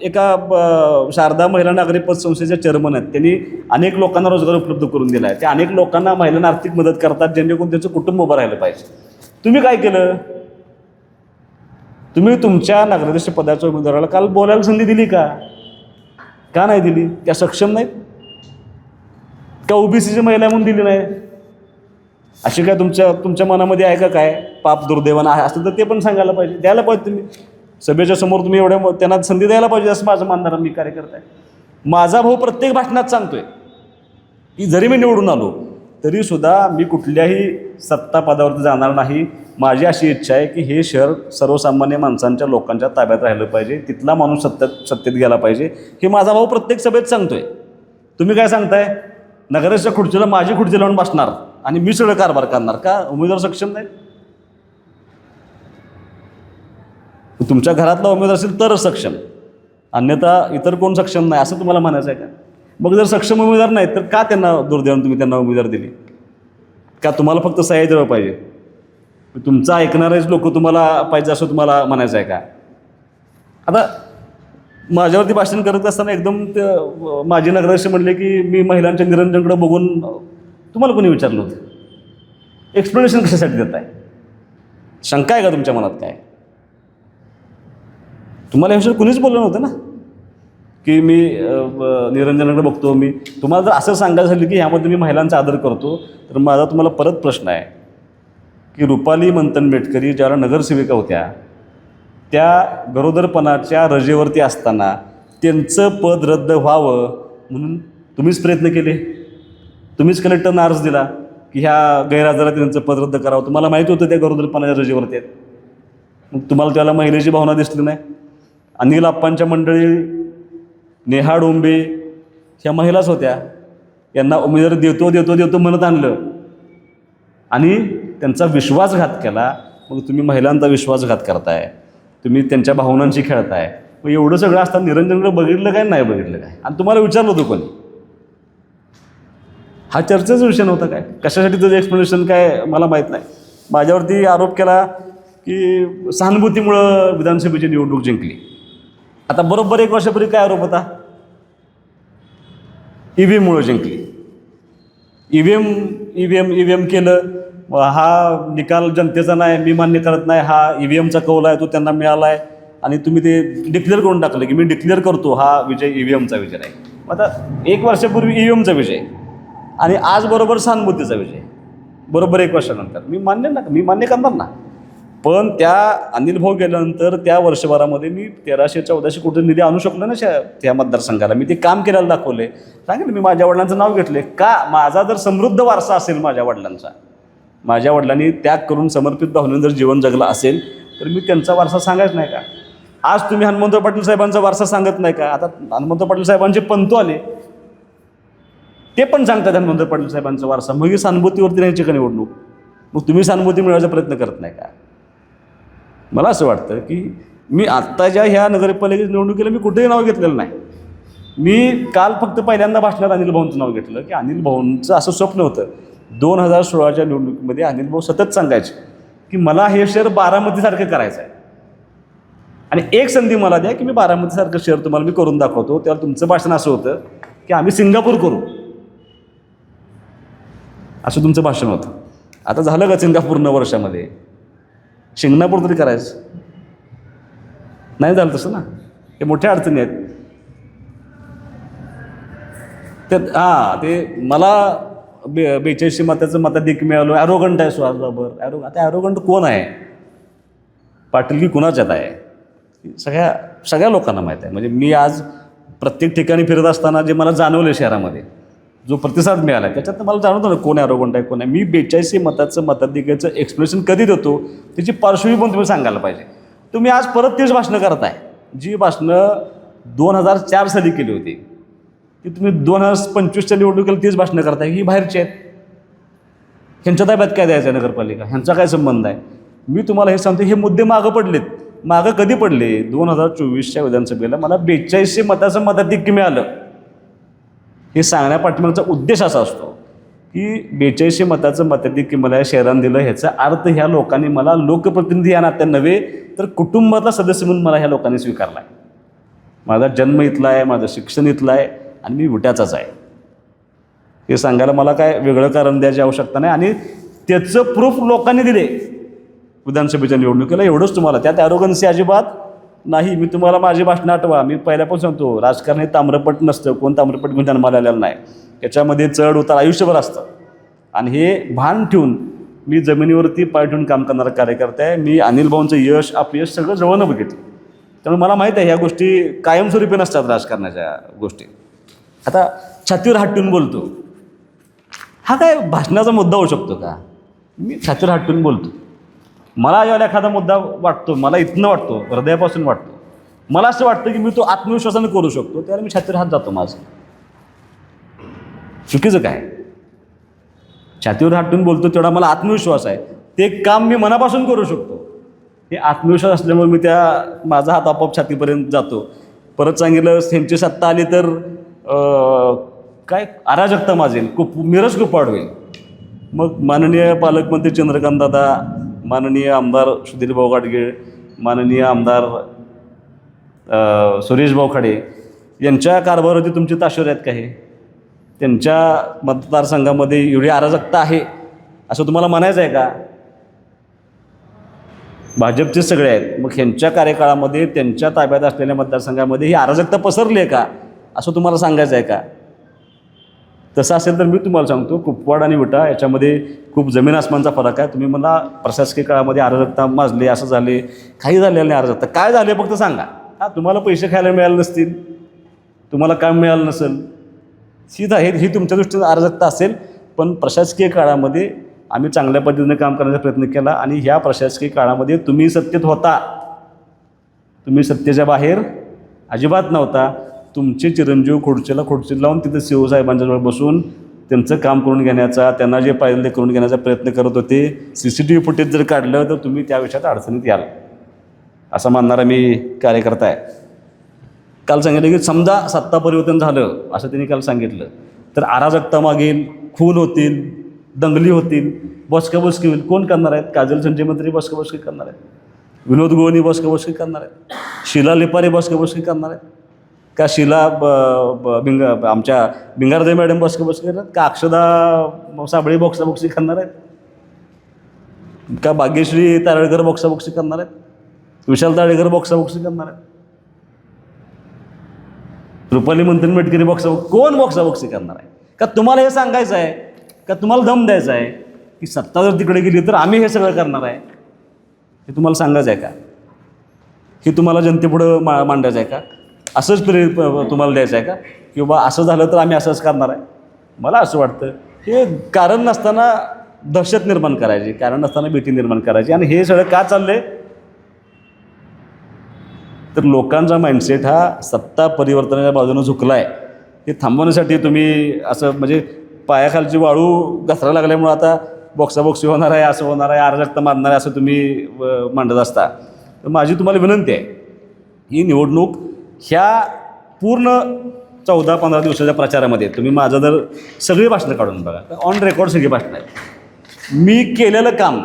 Speaker 4: एका शारदा महिला नागरी पतसंस्थेच्या चेअरमन आहेत. त्यांनी अनेक लोकांना रोजगार उपलब्ध करून दिला आहे. त्या अनेक लोकांना महिलांना आर्थिक मदत करतात जेणेकरून त्यांचं कुटुंब उभं राहिलं पाहिजे. तुम्ही काय केलं? तुम्ही तुमच्या नगराध्यक्ष पदाच्या उमेदवाराला काल बोलायला संधी दिली का नाही दिली? त्या सक्षम नाहीत का? ओबीसीची महिला म्हणून दिली नाही अशी काय तुमच्या मनामध्ये आहे का? काय पाप दुर्दैवानं आहे असं तर ते पण सांगायला पाहिजे, द्यायला पाहिजे. तुम्ही सभेच्या समोर तुम्ही एवढ्या त्यांना संधी द्यायला पाहिजे असं माझं मानणारा मी कार्यकर्ता आहे. माझा भाऊ प्रत्येक भाषणात सांगतोय की जरी मी निवडून आलो तरीसुद्धा मी कुठल्याही सत्ता पदावरती जाणार नाही. माझी अशी इच्छा आहे की हे शहर सर्वसामान्य माणसांच्या लोकांच्या ताब्यात राहिलं पाहिजे, तिथला माणूस सत्तेत गेला पाहिजे, हे माझा भाऊ प्रत्येक सभेत सांगतोय. तुम्ही काय सांगताय? नगराच्या खुर्चीला माझी खुर्ची लावून बसणार आणि मी सगळं कारभार करणार का? उमेदवार सक्षम नाही. तुमच्या घरातला उमेदवार असेल तरच सक्षम, अन्यथा इतर कोण सक्षम नाही असं तुम्हाला म्हणायचं आहे का? मग जर सक्षम उमेदवार नाही तर का त्यांना दुर्दैवाने तुम्ही त्यांना उमेदवार दिली? का तुम्हाला फक्त सह्या द्यावं पाहिजे? तुमचं ऐकणारेच लोक तुम्हाला पाहिजे असं तुम्हाला म्हणायचं आहे का? आता माझ्यावरती भाषण करत असताना एकदम माझे नगराध्यक्ष म्हणले की मी महिलांच्या निरंजनकडे बघून तुम्हाला कोणी विचारलं होतं, एक्सप्लेनेशन कशासाठी देत आहे, शंका आहे का तुमच्या मनात काय? तुम्हाला याविषयी कुणीच बोललं नव्हतं ना की मी निरंजनाकडे बघतो. मी तुम्हाला जर असं सांगायचं झालं की ह्यामध्ये मी महिलांचा आदर करतो, तर माझा तुम्हाला परत प्रश्न आहे की रुपाली मंथन मेटकरी ज्याला नगरसेविका होत्या, त्या गरोदरपणाच्या रजेवरती असताना त्यांचं पद रद्द व्हावं म्हणून तुम्हीच प्रयत्न केले, तुम्हीच कलेक्टरना अर्ज दिला की ह्या गैरहजरात त्यांचं पद रद्द करावं. तुम्हाला माहिती होतं त्या गरोदरपणाच्या रजेवरती आहेत, मग तुम्हाला त्याला महिलेची भावना दिसली नाही. अनिल आप्पांच्या मंडळी, नेहा डोंबे ह्या महिलाच होत्या, यांना उमेदवारी देतो देतो देतो म्हणत आणलं आणि त्यांचा विश्वासघात केला. मग तुम्ही महिलांचा विश्वासघात करताय, तुम्ही त्यांच्या भावनांशी खेळताय. मग एवढं सगळं असताना निरंजनकडे बघितलं काय, नाही बघितलं काय? आणि तुम्हाला विचारलं होतं कोणी? हा चर्चेचा विषय नव्हता काय? कशासाठी त्याचं एक्सप्लेनेशन काय मला माहीत नाही. माझ्यावरती आरोप केला की सहानुभूतीमुळं विधानसभेची निवडणूक जिंकली. आता बरोबर 1 वर्षापूर्वी काय आरोप होता? EVMमुळं जिंकली. EVM केलं, हा निकाल जनतेचा नाही, मी मान्य करत नाही, हा EVMचा कौल आहे, तो त्यांना मिळाला आहे आणि तुम्ही ते डिक्लेअर करून टाकलं की मी डिक्लेअर करतो हा विजय EVMचा विजय आहे. आता 1 वर्षापूर्वी EVMचा विजय आणि आज बरोबर सहानुभूतीचा विजय, बरोबर 1 वर्षानंतर. मी मान्य करणार ना. पण त्या अनिल भाऊ गेल्यानंतर त्या वर्षभरामध्ये मी 1300-1400 कोटी निधी आणू शकलो ना त्या मतदारसंघाला. मी ते काम केल्याला दाखवले. सांगितलं मी माझ्या वडिलांचं नाव घेतले का? माझा जर समृद्ध वारसा असेल माझ्या वडिलांचा, माझ्या वडिलांनी त्याग करून समर्पित भावनेने जर जीवन जगलं असेल, तर मी त्यांचा वारसा सांगायच नाही का? आज तुम्ही हनुमंतराव पाटील साहेबांचा वारसा सांगत नाही का? आता हनुमंतराव पाटील साहेबांचे पंतू आले, ते पण सांगतात हनुमंतराव पाटील साहेबांचा वारसा. मग ही सहानुभूतीवरती नाही का निवडणूक? मग तुम्ही सहानुभूती मिळवायचा प्रयत्न करत नाही का? मला असं वाटतं की मी आत्ताच्या ह्या नगरपालिकेच्या निवडणुकीला मी कुठेही नाव घेतलेलं नाही. मी काल फक्त पहिल्यांदा भाषणात अनिल भाऊंचं नाव घेतलं की अनिल भाऊंचं असं स्वप्न होतं 2016च्या निवडणुकीमध्ये. अनिल भाऊ सतत सांगायचे की मला हे शहर बारामतीसारखं करायचं आहे आणि एक संधी मला द्या की मी बारामतीसारखं शहर तुम्हाला मी करून दाखवतो. त्यावर तुमचं भाषण असं होतं की आम्ही सिंगापूर करू, असं तुमचं भाषण होतं. आता झालं का सिंगापूर 9 वर्षामध्ये? शिंगणापूर तरी करायचं नाही झालं तसं ना. हे मोठ्या अडचणी आहेत. ते मला 42 मताचं मताधिक्य मिळालं. ॲरोगंट आहे सुहासबाबर. आता ॲरोगंट कोण आहे? पाटील की कुणाच्यात आहे? सगळ्या लोकांना माहीत आहे. म्हणजे मी आज प्रत्येक ठिकाणी फिरत असताना जे मला जाणवलं शहरामध्ये, जो प्रतिसाद मिळाला आहे त्याच्यात मला जाणवतं ना कोण ॲरोगंट आहे कोण आहे. मी 42 मताचं मताधिक्याचं एक्सप्लेनेशन कधी देतो त्याची पार्श्वभूमी पण तुम्ही सांगायला पाहिजे. तुम्ही आज परत तीच भाषणं करताय जी भाषणं 2004 साली केली होती, की तुम्ही 2025च्या निवडणुकीला तीच भाषणं करताय. ही बाहेरची आहेत, ह्यांच्या ताब्यात काय द्यायचं आहे नगरपालिका? ह्यांचा काय संबंध आहे? मी तुम्हाला हे सांगतो, हे मुद्दे मागं पडलेत. मागं कधी पडले? 2024च्या विधानसभेला मला 42 मताचं मताधिक्य मिळालं. हे सांगण्यापाठीमागचा उद्देश असा असतो की 42 मताचं मताधिक्य मला या शहरानं दिलं, ह्याचा अर्थ ह्या लोकांनी मला लोकप्रतिनिधी या नात्यानं नव्हे तर कुटुंबातला सदस्य म्हणून मला ह्या लोकांनी स्वीकारला आहे. माझा जन्म इथला आहे, माझं शिक्षण इथलं आहे आणि मी विट्याचाच आहे. हे सांगायला मला काय वेगळं कारण द्यायची आवश्यकता नाही आणि त्याचं प्रूफ लोकांनी दिले विधानसभेच्या निवडणुकीला. एवढंच तुम्हाला, त्यात ॲरोगन्सी अजिबात नाही. मी तुम्हाला माझी भाषणं आठवा. मी पहिल्यापासून सांगतो, राजकारण हे ताम्रपट नसतं. कोण ताम्रपट घेऊन जन्माला आलेलं नाही. याच्यामध्ये चढ उतार आयुष्यभर असतं आणि हे भान ठेवून मी जमिनीवरती पाय ठेवून काम करणारा कार्यकर्ता आहे. मी अनिल भाऊंचं यश अपयश सगळं जवळनं बघितलं. त्यामुळे मला माहीत आहे ह्या गोष्टी कायमस्वरूपी नसतात राजकारणाच्या गोष्टी. आता छातीवर हात ठेवून बोलतो, हा काय भाषणाचा मुद्दा होऊ शकतो का? मी छातीवर हात ठेवून बोलतो. मला जेव्हा एखादा मुद्दा वाटतो, मला इथनं वाटतो, हृदयापासून वाटतो, मला असं वाटतं की मी तो आत्मविश्वासाने करू शकतो, त्याला मी छातीवर हात जातो. माझं चुकीचं काय? छातीवर हात ठेवून बोलतो तेवढा मला आत्मविश्वास आहे. ते काम मी मनापासून करू शकतो. हे आत्मविश्वास असल्यामुळे मी माझा हात आपोआप छातीपर्यंत जातो. परत सांगितलं, ह्यांची सत्ता आली तर काय अराजकता माजेल, मिरज कुपाड होईल. मग माननीय पालकमंत्री चंद्रकांत दादा, माननीय आमदार सुधीर भाऊ गाडगीळ, माननीय आमदार सुरेश भाऊखाडे यांच्या कारभारावरती तुमची ताशेरे आहेत का हे? त्यांच्या मतदारसंघामध्ये एवढी अराजकता आहे असं तुम्हाला म्हणायचं आहे का? भाजपचे सगळे आहेत, मग ह्यांच्या कार्यकाळामध्ये त्यांच्या ताब्यात असलेल्या मतदारसंघामध्ये ही अराजकता पसरली आहे का असं तुम्हाला सांगायचं आहे का? तसं असेल तर मी तुम्हाला सांगतो, कुपवाड आणि विटा याच्यामध्ये खूप जमीन आसमानचा फरक आहे. तुम्ही मला प्रशासकीय काळामध्ये अराजकता माजली, असं झाले, काही झालेलं नाही अराजकता. काय झाले फक्त सांगा. तुम्हाला पैसे खायला मिळाले नसतील, तुम्हाला काम मिळालं नसेल, हीच आहे, ही तुमच्या दृष्टीने अराजकता असेल. पण प्रशासकीय काळामध्ये आम्ही चांगल्या पद्धतीने काम करण्याचा प्रयत्न केला आणि ह्या प्रशासकीय काळामध्ये तुम्ही सत्तेत होता, तुम्ही सत्तेच्या बाहेर अजिबात नव्हता. तुमचे चिरंजीव खुर्ची लावून तिथे सीओ साहेबांच्याजवळ बसून त्यांचं काम करून घेण्याचा, त्यांना जे पाहिजे ते करून घेण्याचा प्रयत्न करत होते. CCTV फुटेज जर काढलं तर तुम्ही त्या विषयात अडचणीत याल असं मानणारा मी कार्यकर्ता आहे. काल सांगितलं की समजा सत्ता परिवर्तन झालं असं त्यांनी काल सांगितलं तर अराजकता मागेल, खून होतील, दंगली होतील, बॉस्काबॉस्की होईल. कोण करणार आहेत? काजल संजय मंत्री बॉस्काबॉस्की करणार आहेत, विनोद गोवनी बॉस्काबॉस्की करणार आहेत, शीला लिपारे बॉस्काबॉस्की करणार आहेत का, शीला आमच्या बिंगारदे मॅडम बॉस्काबॉस्की करणार का, अक्षदा साबळे बॉक्साबॉक्सी करणार आहेत का, भाग्यश्री तारळकर बॉक्साबॉक्सी करणार आहेत, विशाल ताळेकर बॉक्साबॉक्सी करणार आहेत, रुपाली मंत्री मेटकरी कोण बॉक्साबॉक्सी करणार आहे का? तुम्हाला हे सांगायचं आहे का, तुम्हाला दम द्यायचा आहे की सत्ता जर तिकडे गेली तर आम्ही हे सगळं करणार आहे, हे तुम्हाला सांगायचं आहे का? हे तुम्हाला जनतेपुढं मांडायचं आहे का? असंच तुम्हाला द्यायचं आहे का की बाबा असं झालं तर आम्ही असंच करणार आहे? मला असं वाटतं हे कारण नसताना दहशत निर्माण करायची, कारण नसताना भीती निर्माण करायची. आणि हे सगळं का चाललं आहे तर लोकांचा माइंडसेट हा सत्ता परिवर्तनाच्या बाजूने झुकला आहे. हे थांबवण्यासाठी तुम्ही असं म्हणजे पायाखालची वाळू घसरायला लागल्यामुळं आता बॉक्साबॉक्सी होणार आहे, असं होणार आहे, अराजकता मारणार आहे असं तुम्ही मांडत असता. तर माझी तुम्हाला विनंती आहे, ही निवडणूक ह्या पूर्ण 14-15 दिवसाच्या प्रचारामध्ये तुम्ही माझं जर सगळी भाषणं काढून बघा, ऑन रेकॉर्ड सगळी भाषणं आहेत, मी केलेलं काम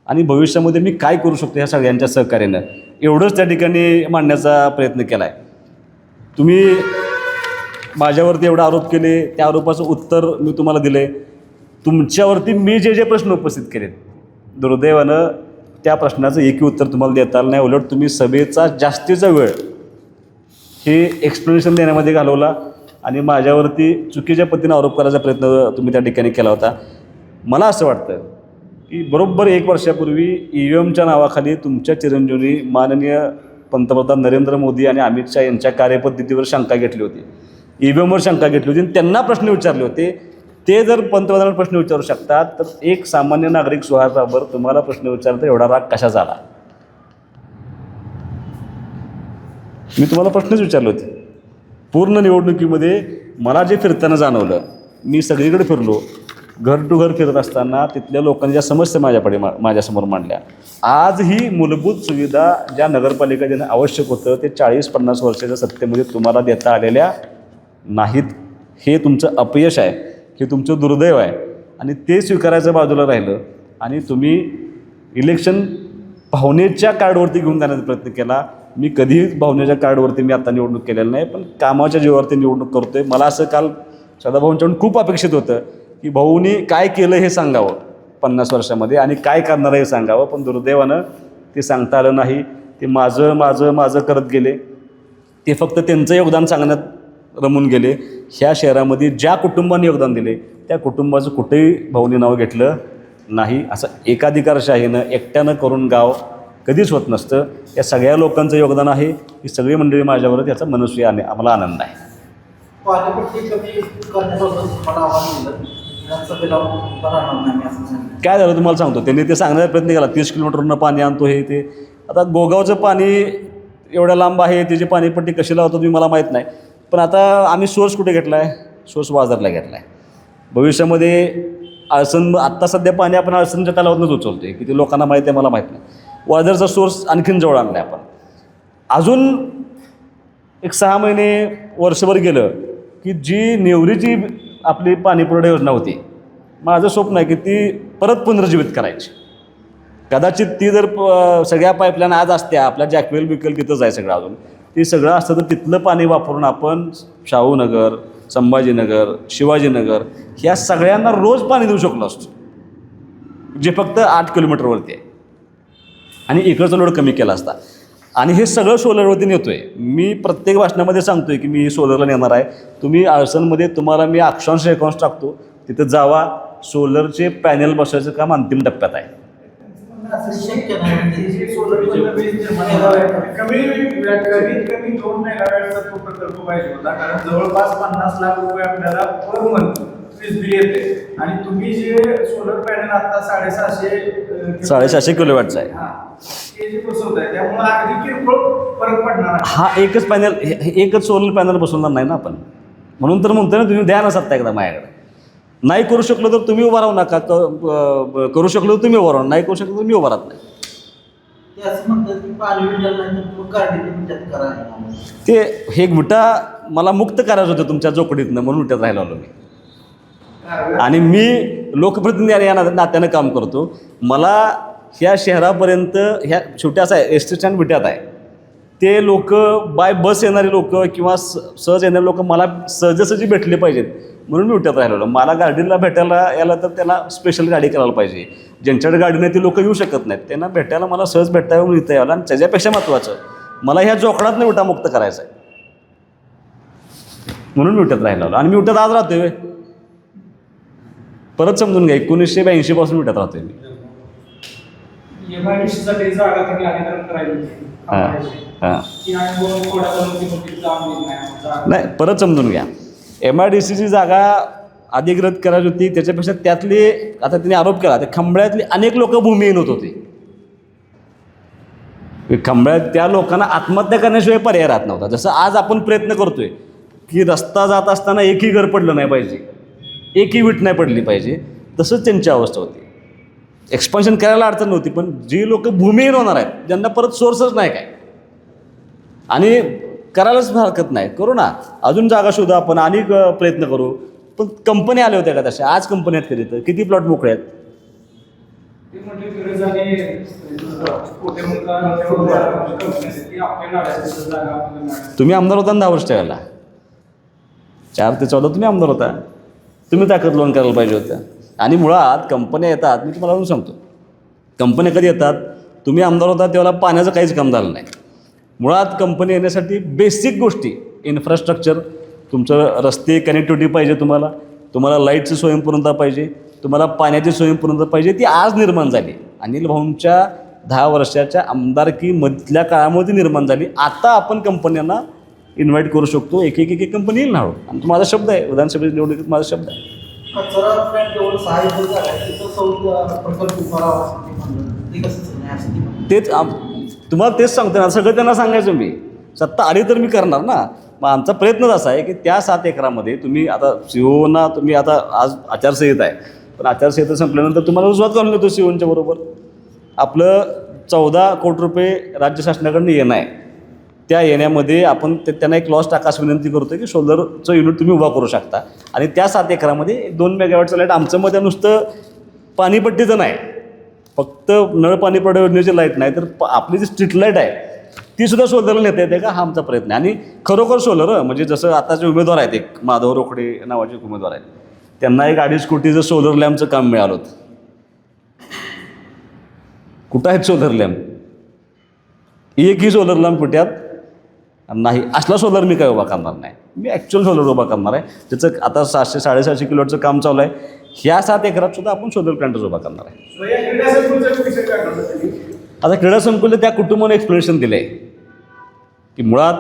Speaker 4: आणि भविष्यामध्ये मी काय करू शकतो ह्या सगळ्यांच्या सहकार्यानं एवढंच त्या ठिकाणी मांडण्याचा प्रयत्न केला आहे. तुम्ही माझ्यावरती एवढे आरोप केले, त्या आरोपाचं उत्तर मी तुम्हाला दिलं आहे. तुमच्यावरती मी जे प्रश्न उपस्थित केलेत, दुर्दैवानं त्या प्रश्नाचं एकही उत्तर तुम्हाला देता आलं नाही. उलट तुम्ही सभेचा जास्तीचा वेळ हे एक्सप्लेनेशन देण्यामध्ये घालवला आणि माझ्यावरती चुकीच्या पद्धतीने आरोप करायचा प्रयत्न तुम्ही त्या ठिकाणी केला होता. मला असं वाटतं की बरोबर 1 वर्षापूर्वी EVMच्या नावाखाली तुमच्या चिरंजीवनी माननीय पंतप्रधान नरेंद्र मोदी आणि अमित शहा यांच्या कार्यपद्धतीवर शंका घेतली होती, EVMवर शंका घेतली होती आणि त्यांना प्रश्न विचारले होते. ते जर पंतप्रधानांना प्रश्न विचारू शकतात तर एक सामान्य नागरिक सुहासाबर तुम्हाला प्रश्न विचारता एवढा राग कशा झाला? मी तुम्हाला प्रश्नच विचारले होते. पूर्ण निवडणुकीमध्ये मला जे फिरताना जाणवलं, मी सगळीकडे फिरलो, घर टू घर फिरत असताना तिथल्या लोकांनी ज्या समस्या माझ्यासमोर मांडल्या, आज ही मूलभूत सुविधा ज्या नगरपालिका ज्यांना आवश्यक होतं ते 40-50 वर्षाच्या सत्तेमध्ये तुम्हाला देता आलेल्या नाहीत. हे तुमचं अपयश आहे, हे तुमचं दुर्दैव आहे आणि ते स्वीकारायचं बाजूला राहिलं आणि तुम्ही इलेक्शन भावनेच्या कार्डवरती घेऊन जाण्याचा प्रयत्न केला. मी कधीही भावनेच्या कार्डवरती मी आता निवडणूक केलेलं नाही, पण कामाच्या जीवावरती निवडणूक करतोय. मला असं काल सदाभाऊंच्याकडून खूप अपेक्षित होतं की भाऊनी काय केलं हे सांगावं 50 वर्षामध्ये आणि काय करणार हे सांगावं, पण दुर्दैवानं ते सांगता आलं नाही. ते माझं माझं माझं करत गेले. ते फक्त त्यांचं योगदान सांगण्यात रमून गेले. ह्या शहरामध्ये ज्या कुटुंबाने योगदान दिले त्या कुटुंबाचं कुठेही भाऊनी नाव घेतलं नाही. असं एकाधिकारशाहीनं एकट्यानं करून गाव कधीच होत नसतं. या सगळ्या लोकांचं योगदान आहे. ही सगळी मंडळी माझ्याबरोबर याचा मनस्वी आम्हाला आनंद आहे. काय झालं तुम्हाला सांगतो, त्यांनी ते सांगण्याचा प्रयत्न केला 30 किलोमीटरनं पाणी आणतो हे ते. आता गोगावचं पाणी एवढ्या लांब आहे, त्याची पाणीपट्टी कशी लावतो तुम्ही मला माहीत नाही, पण आता आम्ही सोर्स कुठे घेतला आहे? सोर्स वाजरला घेतला आहे. भविष्यामध्ये आळसण आत्ता सध्या पाणी आपण आळसणच्या तलावातूनच उचलतो आहे, किती लोकांना माहिती आहे मला माहीत नाही. वाजरचा सोर्स आणखीन जवळ आणला आहे आपण. अजून एक 6 महिने वर्षभर गेलं की जी नेवरीची आपली पाणीपुरवठा योजना होती, माझं स्वप्न आहे की ती परत पुनर्जीवित करायची. कदाचित ती जर सगळ्या पाईपलाईन आज असत्या, आपल्या जॅकवेल बिकवेल तिथंच आहे सगळं अजून, ते सगळं असतं तर तिथलं पाणी वापरून आपण शाहूनगर, संभाजीनगर, शिवाजीनगर ह्या सगळ्यांना रोज पाणी देऊ शकलो असतो, जे फक्त 8 किलोमीटरवरती आहे, आणि इकडचा लोड कमी केला असता. आणि हे सगळं सोलरवरती नेतो आहे. मी प्रत्येक भाषणामध्ये सांगतो आहे की मी सोलरला नेणार आहे. तुम्ही आळसनमध्ये तुम्हाला मी अक्षांश रेखांश टाकतो, तिथं जावा. सोलरचे पॅनल बसवायचं काम अंतिम टप्प्यात आहे.
Speaker 5: कमीत कमी 2 मेगावॅटचा तो प्रकल्प पाहिजे होता, कारण जवळपास 50 लाख रुपये आपल्याला पर मंथ वीज बिल येते. आणि तुम्ही जे सोलर पॅनल आता
Speaker 4: 750 किलोवॅटचा आहे,
Speaker 5: ते जे बसवताय त्यामुळे अगदी किरकोळ फरक पडणार आहे.
Speaker 4: हा एकच पॅनल, एकच सोलर पॅनल बसवणार नाही ना आपण, म्हणून तर म्हणतो ना तुम्ही द्या ना सत्ता एकदा माझ्याकडे. नाही करू शकलो तर तुम्ही उभा राहू नका, करू शकलो तर तुम्ही उभा राहू, नाही करू शकलो तर मी उभा राहत नाही. ते हे विटा मला मुक्त करायचं होतं तुमच्या जोकडीतनं, म्हणून विट्यात राहिलो आलो मी. आणि मी लोकप्रतिनिधी या नात्यानं काम करतो. मला ह्या शहरापर्यंत ह्या छोट्या असा एस टी स्टँड विट्यात आहे, ते लोक बाय बस येणारे लोक किंवा सहज येणारे लोक मला सहजासहजी भेटले पाहिजेत, म्हणून मी विट्यात राहिलो. मला गार्डीला भेटायला याला तर त्याला स्पेशल गाडी करायला पाहिजे. ज्यांच्याकडे गाडी नाही ते लोक येऊ शकत नाहीत, त्यांना भेटायला मला सहज भेटता येऊन इथं यावं. आणि त्याच्यापेक्षा महत्त्वाचं मला ह्या जोखडातनं विटा मुक्त करायचं आहे, म्हणून मी विट्यात राहिलो. आणि मी विट्यात आज राहतोय, परत समजून घ्या, 1982 पासून विट्यात राहतोय मी.
Speaker 5: MIDC जागा त्यांनी अधिग्रहण करायला होती.
Speaker 4: नाही, परत समजून घ्या, MIDCची जागा अधिग्रहित करायची होती. त्याच्यापेक्षा त्यातले आता त्यांनी आरोप केला, ते खंबळ्यातली अनेक लोक भूमिहीन होत होते. खंबळ्यात त्या लोकांना आत्महत्या करण्याशिवाय पर्याय राहत नव्हता. जसं आज आपण प्रयत्न करतोय की रस्ता जात असताना एकही घर पडलं नाही पाहिजे, एकही वीट नाही पडली पाहिजे, तसंच त्यांची अवस्था होती. एक्सपान्शन करायला अडचण नव्हती, पण जी लोक भूमिहीन होणार आहेत, ज्यांना परत सोर्सच नाही काय, आणि करायलाच हरकत नाही, करू ना, अजून जागा शोधा आपण, आणि प्रयत्न करू. पण कंपनी आल्या होत्या का तशा? आज कंपनी आहेत कधी, तर किती प्लॉट मोकळे आहेत? तुम्ही आमदार होता 10 वर्ष त्यावेळेला, 4 ते 14 तुम्ही आमदार होता, तुम्ही ताकद लोन करायला पाहिजे होतं. आणि मुळात कंपन्या येतात, मी तुम्हाला अजून सांगतो, कंपन्या कधी येतात? तुम्ही आमदार होता तेव्हा पाण्याचं काहीच काम झालं नाही. मुळात कंपनी येण्यासाठी बेसिक गोष्टी, इन्फ्रास्ट्रक्चर, तुमचं रस्ते कनेक्टिव्हिटी पाहिजे, तुम्हाला लाईटची स्वयंपूर्णता पाहिजे, तुम्हाला पाण्याची स्वयंपूर्णता पाहिजे, ती आज निर्माण झाली. अनिल भाऊंच्या 10 वर्षाच्या आमदारकीमधल्या काळामध्ये निर्माण झाली. आता आपण कंपन्यांना इन्व्हाइट करू शकतो, एक कंपनी येईल ना हळू. आणि तो माझा शब्द आहे, विधानसभेच्या निवडणुकीत माझा शब्द आहे. तेच तुम्हाला तेच सांगतो ना, सगळं त्यांना सांगायचं मी. सत्ता आली तर मी करणार ना. मग आमचा प्रयत्नच असा आहे की त्या 7 एकरामध्ये तुम्ही आता सीओना, तुम्ही आता आज आचारसंहिता आहे, पण आचारसंहिता संपल्यानंतर तुम्हाला रुजवात घालून देतो सीओच्या बरोबर. आपलं 14 कोटी रुपये राज्य शासनाकडून येणं आहे, त्या येण्यामध्ये आपण त्यांना एक लॉस टाकास विनंती करतो की सोलरचं युनिट तुम्ही उभा करू शकता. आणि त्या 7 एकरामध्ये 2 मेगावॅटचं लाईट, आमचं मध्ये नुसतं पाणीपट्टीचं नाही, फक्त नळ पाणी पुरवठा योजनेची लाईट नाही, तर आपली जी स्ट्रीट लाईट आहे ती सुद्धा सोलरला नेता येते का, हा आमचा प्रयत्न आहे. आणि खरोखर सोलर, म्हणजे जसं आताचे उमेदवार आहेत, एक माधव रोकडे नावाचे उमेदवार आहेत, त्यांना एक 2.5 कोटीचं सोलर लॅम्पचं काम मिळालं होतं. कुठं आहेत सोलर लॅम्प? एकही सोलर लॅम्प कुठ्यात नाही. असला सोलर मी काय उभा करणार नाही, मी ॲक्च्युअल सोलर उभा करणार आहे. त्याचं आता 700-750 किलोवॅटचं काम चालू आहे. ह्या 7 एकरात सुद्धा आपण सोलर प्लांटच उभा करणार आहे. आता क्रीडा संकुल त्या कुटुंबाने एक्सप्लेनेशन दिलं आहे की मुळात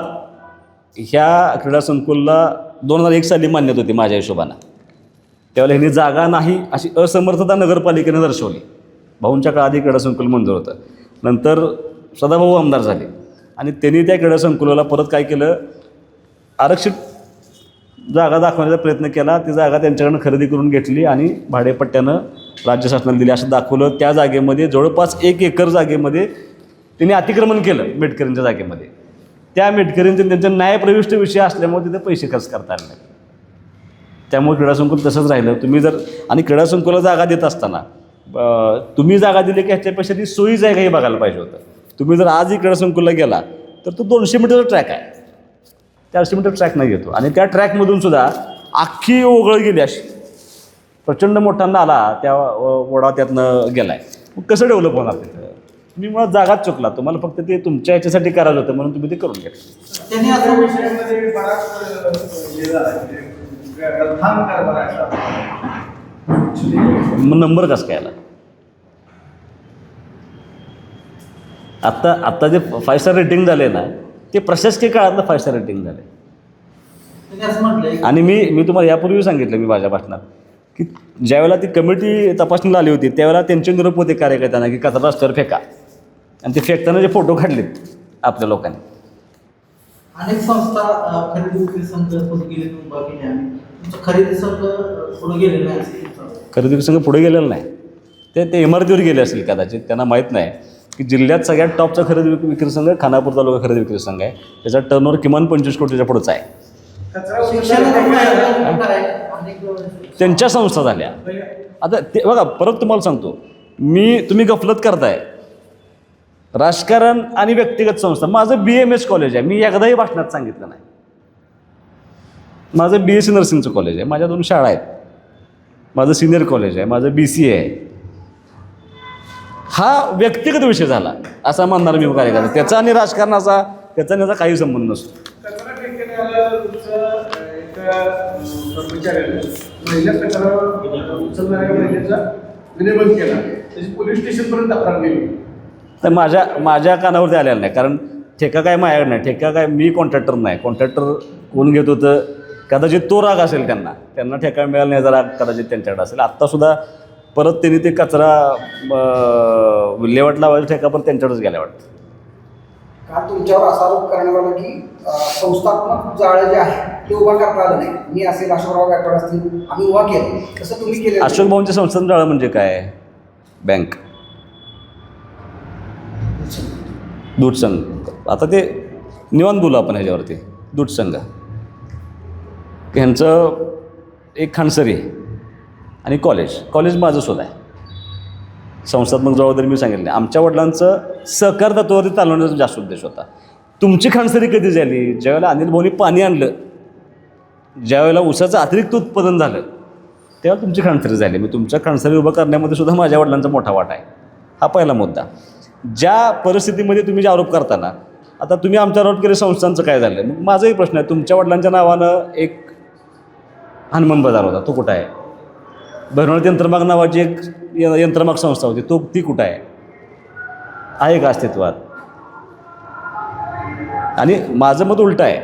Speaker 4: ह्या क्रीडा संकुलला 2001 साली मान्यता होती माझ्या हिशोबानं. त्यावेळेला ह्यांनी जागा नाही अशी असमर्थता नगरपालिकेने दर्शवली. भाऊंच्या काळात क्रीडा संकुल मंजूर होतं. नंतर सदाभाऊ आमदार झाले आणि त्यांनी त्या क्रीडा संकुलाला परत काय केलं, आरक्षित जागा दाखवण्याचा प्रयत्न केला. ती जागा त्यांच्याकडनं खरेदी करून घेतली आणि भाडेपट्ट्यानं राज्य शासनाला दिली असं दाखवलं. त्या जागेमध्ये जवळपास 1 एकर जागेमध्ये त्यांनी अतिक्रमण केलं मेटकरींच्या जागेमध्ये. त्या मेटकरींचे त्यांच्या न्यायप्रविष्ट विषय असल्यामुळे तिथे पैसे खर्च करता आले नाही. त्यामुळे क्रीडा संकुल तसंच राहिलं. तुम्ही जर, आणि क्रीडा संकुलाला जागा देत असताना तुम्ही जागा दिली की ह्याच्यापेक्षा ती सोयीच आहे का हे बघायला पाहिजे होतं. तुम्ही जर आज क्रीडा संकुलला गेला तर तो 200 मीटरचा ट्रॅक आहे, 400 मीटर ट्रॅक नाही घेतो. आणि त्या ट्रॅकमधून सुद्धा अख्खी ओघळ गेली अशी, प्रचंड मोठा नाला त्या ओढा त्यातनं गेला आहे. मग कसं डेव्हलप होणार तिथं? तुम्ही मुळात जागाच चुकला. तुम्हाला फक्त ते तुमच्या ह्याच्यासाठी करायचं होतं म्हणून तुम्ही ते करून घेतलं.
Speaker 5: त्यांनी आता विषयामध्ये बराच हे झाला थांब कारभार आहे.
Speaker 4: मग नंबर कसं काय आला? आत्ता जे 5 स्टार रेटिंग झाले ना ते प्रशासकीय काळातलं 5 स्टार रेटिंग झाले.
Speaker 5: त्यांनी असं म्हटलंय
Speaker 4: आणि मी तुम्हाला यापूर्वी सांगितलं मी माझ्या भाषणात की ज्यावेळेला ती कमिटी तपासणीला आली होती त्यावेळेला त्यांचे निरोप होते कार्यकर्त्यांना की कचरा रस्त्यावर फेका, आणि ते फेकताना जे फोटो काढलेत आपल्या लोकांनी.
Speaker 6: अनेक संस्था खरेदी विक्री संघ पुढे गेले उभा केले आणि तुमचं खरेदी संघ पुढे गेलेलं नाही असं तुमचं.
Speaker 4: खरेदी संघ पुढे गेलेलं नाही, ते इमारतीवर गेले असतील कदाचित. त्यांना माहीत नाही की जिल्ह्यात सगळ्यात टॉपचा खरेदी विक्री संघ खानापूर तालुका खरेदी विक्री संघ आहे. त्याचा टर्नओव्हर किमान 25 कोटीच्या पुढचा आहे.
Speaker 6: शिक्षणाचं बाहेर आहे अनेक
Speaker 4: त्यांच्या संस्था झाल्या. आता ते बघा, परत तुम्हाला सांगतो तुम्ही गफलत करताय. राजकारण आणि व्यक्तिगत संस्था. माझं BMS कॉलेज आहे, मी एकदाही भाषणात सांगितलं नाही. माझं BSc नर्सिंगचं कॉलेज आहे, माझ्या 2 शाळा आहेत, माझं सिनियर कॉलेज आहे, माझं BCA आहे. हा व्यक्तिगत विषय झाला असा म्हणणार मी कार्यकर्ता. त्याचा आणि राजकारणाचा त्याचा काही संबंध नसतो.
Speaker 5: कचरा फेकण्याला तुमचं एका कर्मचाऱ्याने महिला कचरा उचलणाऱ्या महिलेचा विनयभंग केला, त्याची पोलीस स्टेशनपर्यंत तक्रार केली.
Speaker 4: तर माझ्या कानावरती आलेलं नाही, कारण ठेका काय माझ्याकडे नाही. ठेका काय, मी कॉन्ट्रॅक्टर नाही. कॉन्ट्रॅक्टर कोण घेत होतं कदाचित तो राग असेल त्यांना ठेका मिळाला नाही, जरा कदाचित त्यांच्याकडे असेल. आत्तासुद्धा परत त्यांनी ते कचरा विल्हेवाट लावायचा ठेका परत त्यांच्याकडेच गेल्या वाटतं.
Speaker 7: काल तुमच्यावर असा आरोप करण्यात आला की संस्थात्मक जाळं जे आहे ते उभा करता आलं नाही. मी असेल, अशोकराव गायकवाड असतील, आम्ही उभा केलं, तसं तुम्ही केलं.
Speaker 4: अशोक भाऊंच्या संस्थान जाळं म्हणजे काय? बँक, दूध संघ. आता ते निवांत बोलू आपण ह्याच्यावरती. दूध संघ ह्यांचं एक खानसरी आहे आणि कॉलेज माझं सुद्धा आहे. संस्थात्मक जबाबदारी मी सांगितली. आमच्या वडिलांचं सहकार तत्वावरती चालवण्याचा जास्त उद्देश होता. तुमची खानसरी कधी झाली? ज्यावेळेला अनिल भाऊनी पाणी आणलं, ज्यावेळेला ऊसाचं अतिरिक्त उत्पादन झालं, तेव्हा तुमची खानसरी झाली. मी तुमच्या खानसरी उभं करण्यामध्ये सुद्धा माझ्या वडिलांचा मोठा वाटा आहे. हा पहिला मुद्दा. ज्या परिस्थितीमध्ये तुम्ही जे आरोप करताना, आता तुम्ही आमच्यावर आरोप केले संस्थांचं काय झालं? मग माझाही प्रश्न आहे, तुमच्या वडिलांच्या नावानं एक हनुमान बाजार होता, तो कुठं आहे? भैरवनाथ यंत्रमाग नावाची एक यंत्रमाग संस्था होती, ती कुठं आहे का अस्तित्वात? आणि माझं मत उलटं आहे.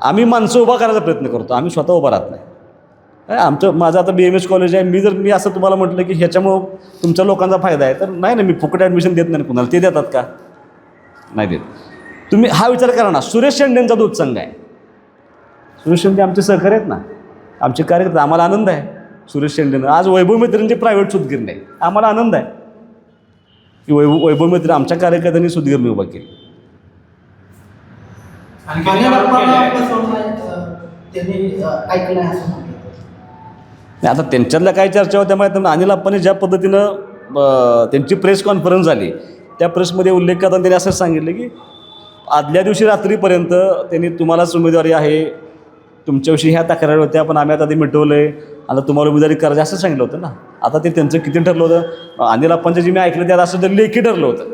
Speaker 4: आम्ही माणसं उभा करायचा प्रयत्न करतो, आम्ही स्वतः उभा राहत नाही. माझं आता BMS कॉलेज आहे. मी असं तुम्हाला म्हटलं की ह्याच्यामुळं तुमच्या लोकांचा फायदा आहे, तर नाही ना, मी फुकट ॲडमिशन देत नाही कुणाला. ते देतात का? नाही देत. तुम्ही हा विचार करा ना. सुरेश शेंडेंचा दूध संघ आहे. सुरेश शेंडे आमचे सहकारी आहेत ना, आमचे कार्यकर्ते. आम्हाला आनंद आहे सुरेश शेंडेनं. आज वैभव मित्रांची प्रायव्हेट सूतगिरणी आहे, आम्हाला आनंद आहे की वैभव मित्र आमच्या कार्यकर्त्यांनी सूतगिरणी उभा केली.
Speaker 6: त्यांनी ऐकलं आहे असं म्हटलं.
Speaker 4: नाही, आता त्यांच्यातल्या काय चर्चा होत्या माहीत नाही. अनिल अप्पांनी ज्या पद्धतीनं त्यांची प्रेस कॉन्फरन्स झाली, त्या प्रेसमध्ये उल्लेख करताना त्यांनी असंच सांगितलं की आदल्या दिवशी रात्रीपर्यंत त्यांनी तुम्हालाच उमेदवारी आहे, तुमच्याविषयी ह्या तक्रारी होत्या, पण आम्ही आता ते मिटवलं आहे, आता तुम्हाला उमेदवारी करायची असं सांगितलं होतं ना. आता ते त्यांचं किती ठरलं होतं? अनिल अप्पांचं जे मी ऐकलं त्यात असं लेखी ठरलं होतं,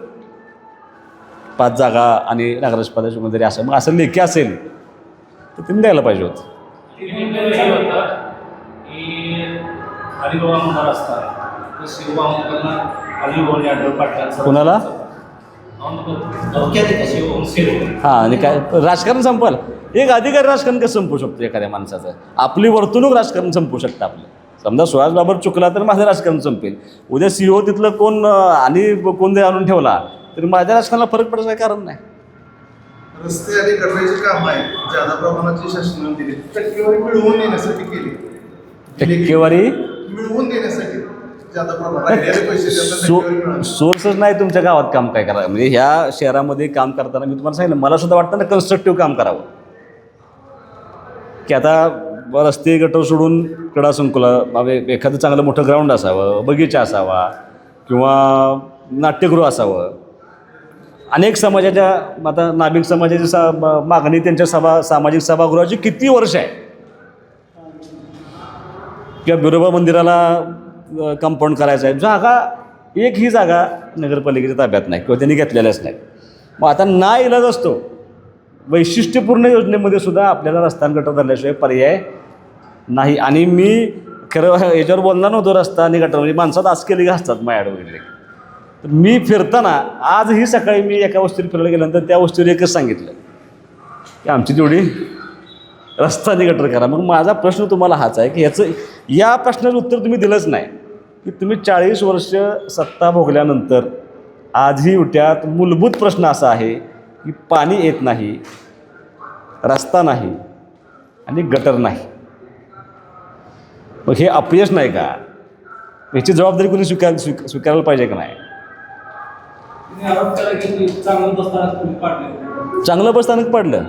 Speaker 4: 5 जागा आणि नगराध्यक्ष पदाची उमेदवारी. असं मग असं लेखी असेल तर त्यांनी द्यायला पाहिजे होतं. कुणाला? हां, आणि काय राजकारण संपल? एक अधिकारी राजकारण कसं संपू शकतो एखाद्या माणसाचं? आपली वर्तणूक राजकारण संपू शकतं आपलं. समजा सुहास बाबर चुकला तर माझं राजकारण संपेल. उद्या CEO तिथलं कोण आणि कोण जरी आणून ठेवला तरी माझ्या राजकारणाला फरक पडायचं काही कारण नाही.
Speaker 8: रस्ते आणि गटराची कामं आहे ज्यादा प्रमाणाची शासनाने दिली, टक्केवारी मिळवून देण्यासाठी केली.
Speaker 4: टक्केवारी
Speaker 8: मिळवून देण्यासाठी ज्यादा प्रमाणात
Speaker 4: सोर्सच नाही तुमच्या गावात काम काय करा. म्हणजे ह्या शहरामध्ये काम करताना मी तुम्हाला सांगितलं, मला सुद्धा वाटतं ना कन्स्ट्रक्टिव्ह काम करावं, की आता रस्ते गटर सोडून क्रीडा संकुला एखादं चांगलं मोठं ग्राउंड असावं, बगीचा असावा, किंवा नाट्यगृह असावं. अनेक समाजाच्या आता नाभिक समाजाची मागणी त्यांच्या सामाजिक सभागृहाची किती वर्ष आहे, किंवा बिरोबा मंदिराला कंपाऊंड करायचं आहे. जागा एकही जागा नगरपालिकेच्या ताब्यात नाही किंवा त्यांनी घेतलेल्याच नाहीत. मग आता ना इलाज असतो वैशिष्ट्यपूर्ण योजनेमध्ये सुद्धा आपल्याला रस्ता आणि गटर धरल्याशिवाय पर्याय नाही. आणि मी खरं याच्यावर बोलणार नव्हतो रस्ता आणि गटर, म्हणजे माणसात आज केली असतात माझ्याकडे वगैरे. तर मी फिरताना आजही सकाळी मी एका वस्तीवर फिरायला गेल्यानंतर त्या वस्तीवर एकच सांगितलं की आमची तेवढी रस्ता आणि गटर करा. मग माझा प्रश्न तुम्हाला हाच आहे की या प्रश्नाचं उत्तर तुम्ही दिलंच नाही की तुम्ही 40 वर्ष सत्ता भोगल्यानंतर आजही उठ्यात मूलभूत प्रश्न असा आहे की पाणी येत नाही, रस्ता नाही आणि गटर नाही. मग हे अपयश नाही का? याची जबाबदारी कोणी स्वीकारायला पाहिजे का नाही? चांगलं बसस्थानक पाडलं.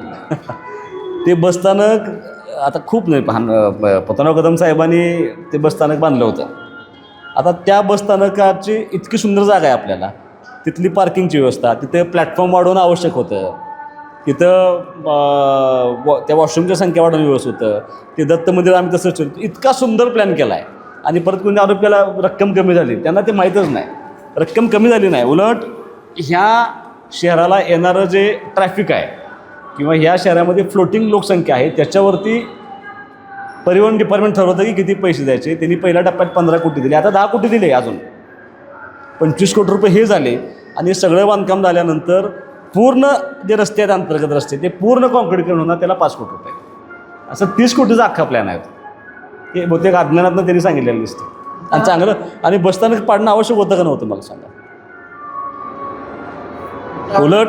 Speaker 4: ते बसस्थानक आता खूप नाही, पतनराव कदम साहेबांनी ते बसस्थानक बांधलं होतं. आता त्या बसस्थानकाची इतकी सुंदर जागा आहे आपल्याला, तिथली पार्किंगची व्यवस्था, तिथे प्लॅटफॉर्म वाढवणं आवश्यक होतं, तिथं त्या वॉशरूमच्या संख्या वाढवणं व्यवस्थित होतं. ते दत्त मंदिर आम्ही तसंच ठेवतो. इतका सुंदर प्लॅन केला आहे. आणि परत कोणी आरोप केला रक्कम कमी झाली, त्यांना ते माहीतच नाही. रक्कम कमी झाली नाही, उलट ह्या शहराला येणारं जे ट्रॅफिक आहे किंवा ह्या शहरामध्ये फ्लोटिंग लोकसंख्या आहे त्याच्यावरती परिवहन डिपार्टमेंट ठरवतं की किती पैसे द्यायचे. त्यांनी पहिल्या टप्प्यात 15 कोटी दिले, आता 10 कोटी दिले, अजून 25 कोटी रुपये हे झाले. आणि सगळं बांधकाम झाल्यानंतर पूर्ण जे रस्ते आहेत, अंतर्गत रस्ते, ते पूर्ण कॉन्क्रीटीकरण होणार, त्याला 5 कोटी रुपये. असं 30 कोटीचा अख्खा प्लॅन आहे. हे बहुतेक अज्ञानातनं त्यांनी सांगितलेलं दिसतं. आणि चांगलं आणि बसस्थानक पाडणं आवश्यक होतं का नव्हतं मला सांगा. उलट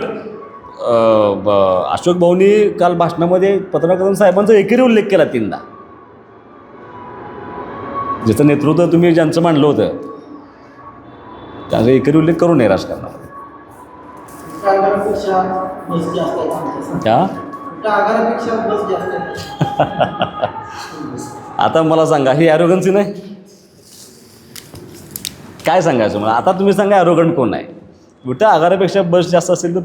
Speaker 4: अशोक भाऊंनी काल भाषणामध्ये पतनराव कदम साहेबांचा एकेरी उल्लेख केला 3दा. ज्याचं नेतृत्व तुम्ही ज्यांचं मांडलं होतं त्याचा एकेरी उल्लेख करू नये राजकारणामध्ये. आता मला सांगा, ही ॲरोगन्सी नाही? काय सांगायचं मला? आता तुम्ही सांगा ॲरोगंट कोण आहे? उलटा आगारापेक्षा बस जास्त असेल तर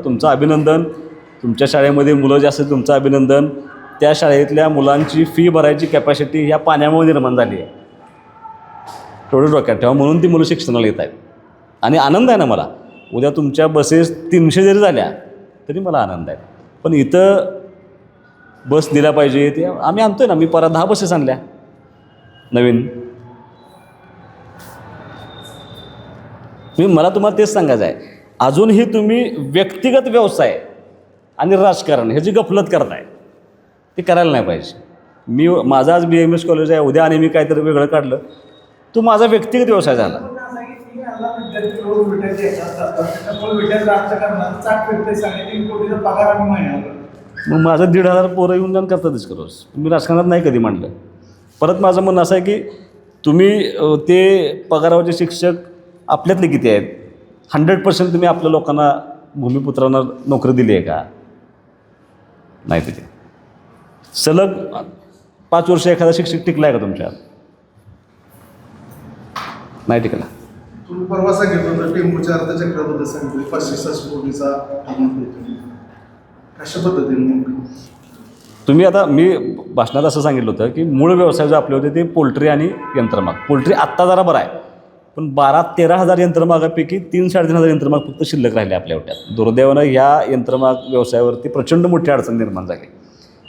Speaker 4: तुमचं अभिनंदन. तुमच्या शाळेमध्ये मुलं जास्त असेल तुमचं अभिनंदन. त्या शाळेतल्या मुलांची फी भरायची कॅपॅसिटी ह्या पाण्यामुळे निर्माण झाली आहे. थोडं डोक्यात ठेवा. म्हणून ती मुलं शिक्षणाला येत आहेत. आणि आनंद आहे ना मला. उद्या तुमच्या बसेस 300 जरी झाल्या तरी मला आनंद आहे. पण इथं बस दिल्या पाहिजे ते आम्ही आणतोय ना. मी परत 10 बसेस आणल्या नवीन. मला तुम्हाला तेच सांगायचं आहे, अजूनही तुम्ही व्यक्तिगत व्यवसाय आणि राजकारण ह्याची गफलत करताय. ते करायला नाही पाहिजे. माझा आज BMS कॉलेज आहे, उद्या आणि मी काहीतरी वेगळं काढलं, तो माझा व्यक्तिगत व्यवसाय झाला. मग माझं 1,500 पोरं येऊन जाऊन करतातच रोज. मी राजकारणात नाही कधी मांडलं. परत माझं म्हणणं असं आहे की तुम्ही ते पगारावरचे शिक्षक आपल्यातले किती आहेत? 100% तुम्ही आपल्या लोकांना, भूमिपुत्रांना नोकरी दिली आहे का? नाही दिली. सलग 5 वर्ष एखादा शिक्षक टिकला आहे का तुमच्यात? नाही टिकला.
Speaker 8: तुम्ही परवा सांगितलं होतं टेंबूच्या अर्थचक्राबद्दल सांगितलं, 500-600 कोटीचा कशा पद्धतीने?
Speaker 4: तुम्ही आता मी भाषणात असं सांगितलं होतं की मूळ व्यवसाय जो आपले होते ते पोल्ट्री आणि यंत्रमाग. पोल्ट्री आत्ता जरा बरं आहे, पण 12-13 हजार यंत्रमागापैकी 3-3.5 हजार यंत्रमाग फक्त शिल्लक राहिले आपल्या होत्यात. दुर्दैवानं ह्या यंत्रमाग व्यवसायावरती प्रचंड मोठी अडचण निर्माण झाली.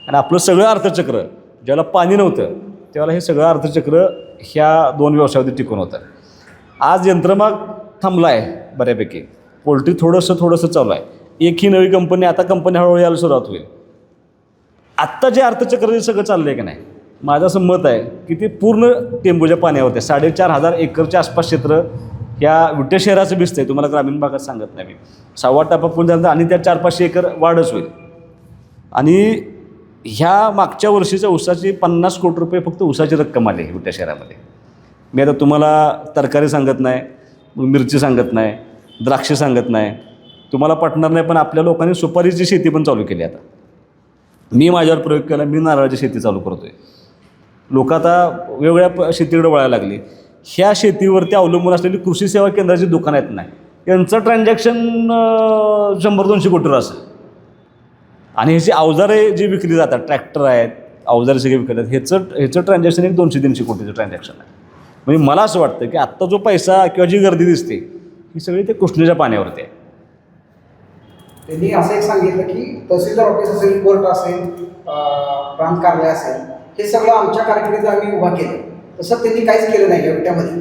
Speaker 4: आणि आपलं सगळं अर्थचक्र ज्याला पाणी नव्हतं त्यावेळेला हे सगळं अर्थचक्र ह्या 2 व्यवसायावरती टिकून होतं. आज यंत्रमाग थांबला आहे बऱ्यापैकी. पोल्ट्री थोडंसं चालू आहे. एकही नवी कंपनी, आता कंपनी हळूहळू यायला सुरुवात होईल. आत्ता जे अर्थचक्र सगळं चाललं आहे की नाही, माझं असं मत आहे की ते पूर्ण टेंबूच्या पाण्यावरती 4,500 एकरच्या आसपास क्षेत्र ह्या विटे शहराचं भिजतं आहे. तुम्हाला ग्रामीण भागात सांगत नाही मी. 6वा टप्पा पूर्ण झाल्यानंतर आणि त्या 400-500 एकर वाढच होईल. आणि ह्या मागच्या वर्षीच्या ऊसाची 50 कोटी रुपये फक्त ऊसाची रक्कम आली विटे शहरामध्ये. मी आता तुम्हाला तरकारी सांगत नाही, मिरची सांगत नाही, द्राक्षे सांगत नाही, तुम्हाला पटणार नाही, पण आपल्या लोकांनी सुपारीची शेती पण चालू केली. आता मी माझ्यावर प्रयोग केला, मी नारळाची शेती चालू करतो आहे. लोक आता वेगवेगळ्या शेतीकडे वळायला लागली. ह्या शेतीवरती अवलंबून असलेली कृषी सेवा केंद्राची दुकानं आहेत नाही, यांचं ट्रान्झॅक्शन 100-200 कोटीवर असेल. आणि ह्याची अवजारे जी विकली जातात, ट्रॅक्टर आहेत, अवजारे सगळे विकले आहेत, ह्याचं ट्रान्झॅक्शन एक 200-300 कोटीचं ट्रान्झॅक्शन आहे. म्हणजे मला असं वाटतं की आत्ता जो पैसा किंवा जी गर्दी दिसते ही सगळी ते कृष्णेच्या पाण्यावरती आहे.
Speaker 7: त्यांनी असं एक सांगितलं की तहसीलदार ऑफिस असेल, कोर्ट असेल, प्रांत कार्यालय असेल, हे सगळं आमच्या कारकिर्दीत आम्ही उभा केलं. तसं त्यांनी काहीच केलं नाही या विट्यामध्ये,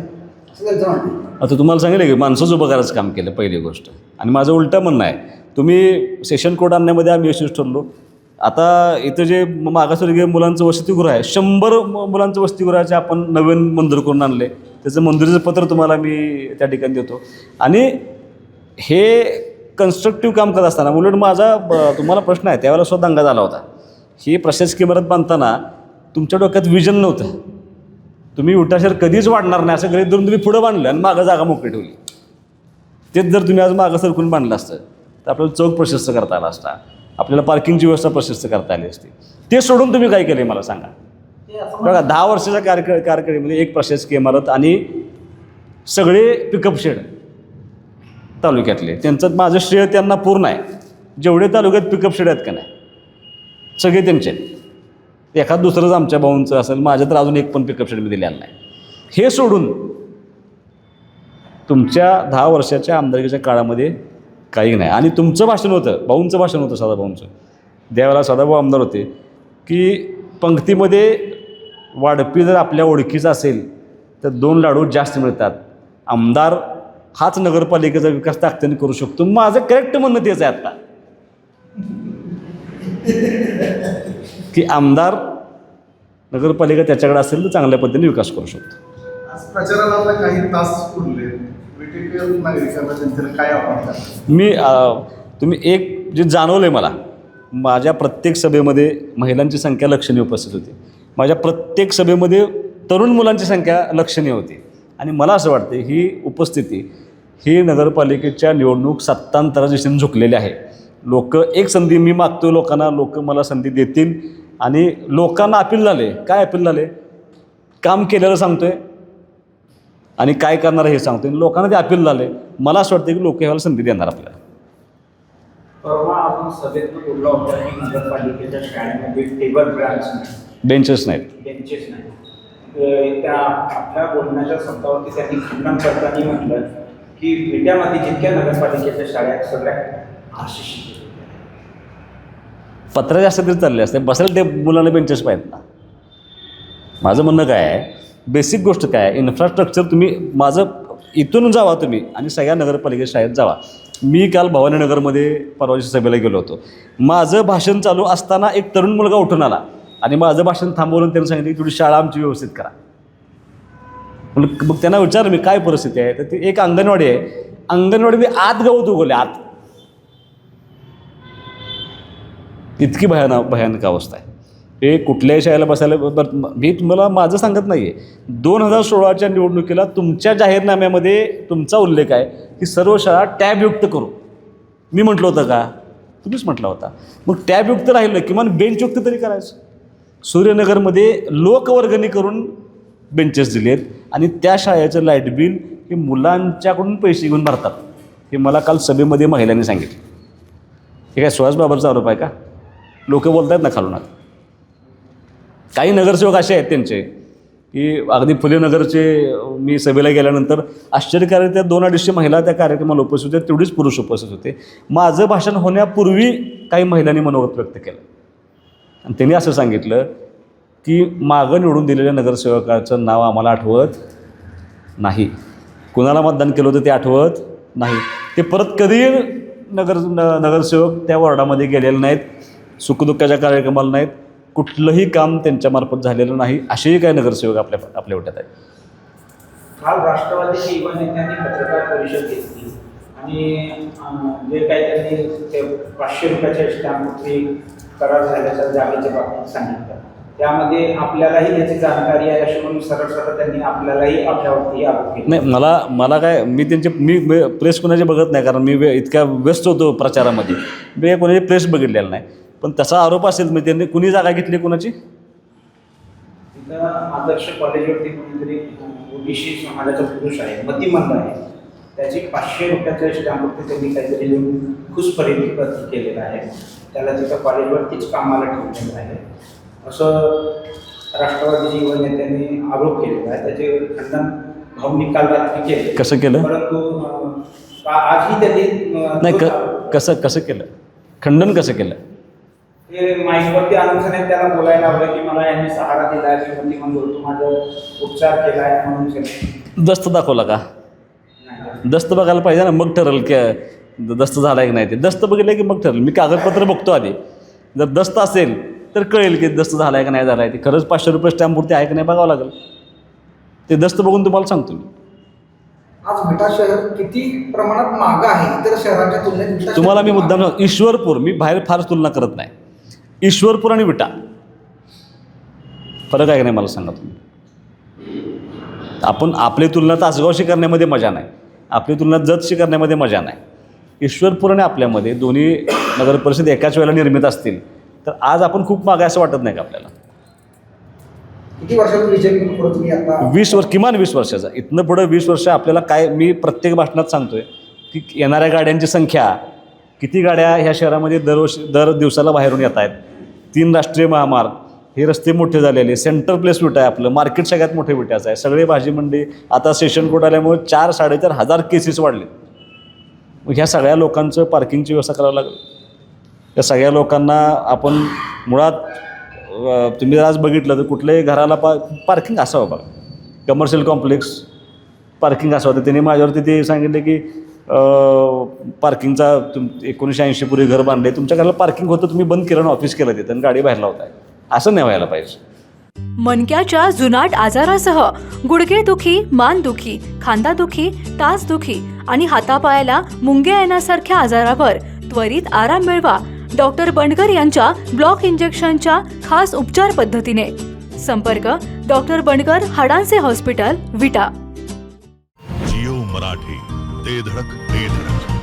Speaker 7: असं त्यांचं म्हणणं आहे.
Speaker 4: आता तुम्हाला सांगितलं की माणसंच उभं करायचं काम केलं पहिली गोष्ट. आणि माझं उलटं म्हणणं आहे, तुम्ही सेशन कोर्ट आणण्यामध्ये आम्ही यशस्वी ठरलो. आता इथं जे मागासवर्गीय मुलांचं वसतिगृह आहे, 100 मुलांचं वसतिगृहाचे आपण नवीन मंजूर करून आणले. त्याचं मंजुरीचं पत्र तुम्हाला मी त्या ठिकाणी देतो. आणि हे कन्स्ट्रक्टिव्ह काम करत असताना उलट माझा तुम्हाला प्रश्न आहे, त्यावेळेला सुद्धा दंगा झाला होता. ही प्रशासकीय इमारत बांधताना तुमच्या डोक्यात विजन नव्हतं. तुम्ही विटाशहर कधीच वाढणार नाही असं गरीब धरून तुम्ही पुढं बांधलं आणि मागं जागा मोकळी ठेवली. तेच जर तुम्ही आज मागं सरकून बांधलं असतं तर आपल्याला चौक प्रशस्त करता आला असता, आपल्याला पार्किंगची व्यवस्था प्रशस्त करता आली असती. ते सोडून तुम्ही काय केले मला सांगा. बघा 10 वर्षाच्या कारकिर्दीमध्ये एक प्रशासकीय इमारत आणि सगळे पिकअप शेड तालुक्यातले, त्यांचं माझं श्रेय त्यांना पूर्ण आहे. जेवढे तालुक्यात पिकअप शेड आहेत का नाही सगळे त्यांचे आहेत. एखाद दुसरंच आमच्या भाऊंचं असेल, माझ्या तर अजून एक पण पिकअप शेड मी दिलेलं नाही. हे सोडून तुमच्या 10 वर्षाच्या आमदारकीच्या काळामध्ये काही नाही. आणि तुमचं भाषण होतं, भाऊंचं भाषण होतं, सदाभाऊंचं, त्यावेळेला सदाभाऊ आमदार होते, की पंक्तीमध्ये वाढपी जर आपल्या ओळखीचा असेल तर 2 लाडू जास्त मिळतात. आमदार हाच नगरपालिकेचा विकास ताकदीने करू शकतो. माझं करेक्ट म्हणणं तेच आहे आत्ता, की आमदार नगरपालिका त्याच्याकडे असेल तर चांगल्या पद्धतीने विकास करू शकतो.
Speaker 8: आज प्रचाराला आता काही तास उरले, विटेकर नागरिकांना जनतेला काय आव्हान करतात?
Speaker 4: तुम्ही एक जे जाणवलं आहे मला, माझ्या प्रत्येक सभेमध्ये महिलांची संख्या लक्षणीय उपस्थित होती. माझ्या प्रत्येक सभेमध्ये तरुण मुलांची संख्या लक्षणीय होती. आणि मला असं वाटतं ही उपस्थिती ही नगरपालिकेच्या निवडणूक सत्तांतराच्या दिशेने झुकलेली आहे. लोक एक संधी मी मागतो लोकांना, लोक मला संधी देतील. आणि लोकांना अपील झाले, काय अपील झाले, काम केलेलं सांगतोय आणि काय करणार हे सांगतोय. लोकांना ते अपील झाले. मला असं वाटतं की लोक ह्याला संधी देणार आपल्याला.
Speaker 5: परवा आपण सभेतनं बोललो होतो की नगरपालिकेच्या शाळेमध्ये टेबल ब्रँच नाही,
Speaker 4: बेंचेस नाहीत.
Speaker 5: बेंचेस नाही. त्या आपल्या बोलण्याच्या शब्दावरती त्यांनी खंडन करताना म्हटलं की विट्यामध्ये जितक्या नगरपालिकेच्या शाळा आहेत सगळ्या आरसीसी
Speaker 4: पत्र जास्त तरी चालले असते, बसायला ते मुलांना बेंचेस पाहिजेत ना. माझं म्हणणं काय आहे, बेसिक गोष्ट काय आहे, इन्फ्रास्ट्रक्चर तुम्ही माझं इथून जावा तुम्ही आणि सगळ्या नगरपालिकेच्या शाळेत जावा. मी काल भवानीनगरमध्ये परवाच्या सभेला गेलो होतो. माझं भाषण चालू असताना एक तरुण मुलगा उठून आला आणि माझं भाषण थांबवलं. त्यांनी सांगितलं की थोडी शाळा आमची व्यवस्थित करा. मग त्यांना विचारलं मी काय परिस्थिती आहे, तर ती एक अंगणवाडी आहे, अंगणवाडीमध्ये आत गवत उगवले आत. इतकी भयानक अवस्था आहे. हे कुठल्याही शाळेला बसायला मी तुम्हाला माझं सांगत नाही आहे. 2016च्या निवडणुकीला तुमच्या जाहीरनाम्यामध्ये तुमचा उल्लेख आहे की सर्व शाळा टॅबयुक्त करू. मी म्हटलं होतं का? तुम्हीच म्हटला होता. मग टॅबयुक्त राहिलं किमान बेंचयुक्त तरी करायचं. सूर्यनगरमध्ये लोकवर्गणी करून बेंचेस दिलेत आणि त्या शाळेचं लाईट बिल हे मुलांच्याकडून पैसे घेऊन भरतात. हे मला काल सभेमध्ये महिलांनी सांगितलं. हे काय सुहास बाबरचा आरोप आहे का? लोक बोलत आहेत ना खालून. काही नगरसेवक असे आहेत त्यांचे की अगदी फुलेनगरचे मी सभेला गेल्यानंतर आश्चर्यकारक 200-250 महिला त्या कार्यक्रमाला उपस्थित होत्या, तेवढीच पुरुष उपस्थित होते. माझं भाषण होण्यापूर्वी काही महिलांनी मनोगत व्यक्त केलं आणि त्यांनी असं सांगितलं की मागं निवडून दिलेल्या नगरसेवकाचं नाव आम्हाला आठवत नाही, कुणाला मतदान केलं होतं ते आठवत नाही, ते परत कधीही नगरसेवक त्या वॉर्डामध्ये गेलेले नाहीत, सुखदुःखाच्या कार्यक्रमाला नाहीत, कुठलंही काम त्यांच्यामार्फत झालेलं नाही, असेही काही नगरसेवक आपल्या वट्यात आहेत.
Speaker 5: काल राष्ट्रवादीच्या युवा नेत्यांनी पत्रकार परिषद घेतली आणि जे काही त्यांनी ते 500 रुपयाच्या स्टॅम्पवरती करार झाल्याच्या जागेच्या बाबतीत सांगितलं, त्यामध्ये आपल्यालाही याची जाणकारी आहे अशी म्हणून सरळ सरळ त्यांनी आपल्यालाही आपल्यावरती आरोप केले.
Speaker 4: नाही, मला काय मी प्रेस कोणाची बघत नाही, कारण मी इतक्या व्यस्त होतो प्रचारामध्ये, मी कोणाची प्रेस बघितलेलं नाही. पण तसा आरोप असेल म्हणजे त्यांनी कुणी जागा घेतली कोणाची?
Speaker 5: तिथं आदर्श कॉलेजवरती कोणीतरी ओबीसी समाजाचा पुरुष आहे, मतिमंद आहे, त्याची 500 रुपयाच्या स्टॅम्पवरती त्यांनी काहीतरी लिहून घुसखोरी केलेलं आहे. त्याला तिथं कॉलेजवरतीच कामाला ठेवलेलं आहे असं राष्ट्रवादीच्या युवा नेत्यांनी आरोप केलेला आहे. त्याचे खंडन भाऊंनी काल रात्री केले.
Speaker 4: कसं केलं?
Speaker 5: परंतु आजही त्यांनी
Speaker 4: नाही कसं केलं? खंडन कसं केलं?
Speaker 5: ते माईकवरती अनुषंगाने त्याला बोलायला लावलं की मला यांनी सहारा दिला आहे, मी मतिमंद होतो, माझा उपचार केला आहे म्हणून.
Speaker 4: दस्त दाखवला का? दस्त बघायला पाहिजे ना, मग ठरल की दस्त झाला की नाही. ते दस्त बघितलं की मग ठरल. मी कागदपत्र बघतो आधी. जर दस्त असेल तर कळेल की दस्त झाला आहे का नाही झाला आहे. ते खरंच 500 रुपये स्टॅम्पवरती आहे की नाही बघावं लागेल. ते दस्त बघून तुम्हाला सांगतो मी.
Speaker 7: आज विटा शहर किती प्रमाणात मागं आहे इतर शहरांच्या तुलनेत? विटा शहर
Speaker 4: तुम्हाला मी
Speaker 7: किती
Speaker 4: मुद्दाम सांगतो, ईश्वरपूर, मी बाहेर फार तुलना करत नाही. ईश्वरपूर आणि विटा फरक आहे का नाही मला सांगा तुम्ही. आपण आपली तुलना तासगावशी करण्यामध्ये मजा नाही, आपली तुलना जतशी करण्यामध्ये मजा नाही. ईश्वरपूर आणि आपल्यामध्ये दोन्ही नगरपरिषद एकाच वेळेला निर्मित असतील तर आज आपण खूप मागे असं वाटत नाही का आपल्याला?
Speaker 7: किती वर्षातून विजय पुढे तुम्ही आता?
Speaker 4: 20 वर्ष, किमान 20 वर्षाचा. इथनं पुढं 20 वर्ष आपल्याला काय, मी प्रत्येक भाषणात सांगतोय की येणाऱ्या गाड्यांची संख्या, किती गाड्या ह्या शहरामध्ये दर दिवसाला बाहेरून येत आहेत. 3 राष्ट्रीय महामार्ग, हे रस्ते मोठे झालेले, सेंटर प्लेस विटा आहे आपलं, मार्केट सगळ्यात मोठे विट्याचं आहे, सगळे भाजी मंडी. आता सेशन कोर्ट आल्यामुळे 4-4.5 हजार केसेस वाढले. मग ह्या सगळ्या लोकांचं पार्किंगची व्यवस्था करावी लागेल. त्या सगळ्या लोकांना आपण मुळात, तुम्ही आज बघितलं तर कुठल्याही घराला पार्किंग असावं बघा. कमर्शियल कॉम्प्लेक्स पार्किंग असावं. तर त्यांनी माझ्यावरती ते सांगितले की पार्किंगचा 1980 पूर्वी घर बांधले, तुमच्या घराला पार्किंग होतं, तुम्ही बंद केलं, ऑफिस केलं तिथं आणि गाडी बाहेर लावताय. असं नाही व्हायला पाहिजे.
Speaker 2: मणक्याच्या जुनाट आजारासह गुडघेदुखी, मानदुखी, खांदादुखी, टाचदुखी आणि हातापायाला मुंग्या येण्यासारख्या आजारावर त्वरित आराम मिळवा डॉक्टर बंडगर यांच्या ब्लॉक इंजेक्शनच्या खास उपचार पद्धतीने. संपर्क डॉक्टर बंडगर, हाडांचे हॉस्पिटल, विटा.
Speaker 1: जिओ मराठी, ते धडक ते धडक.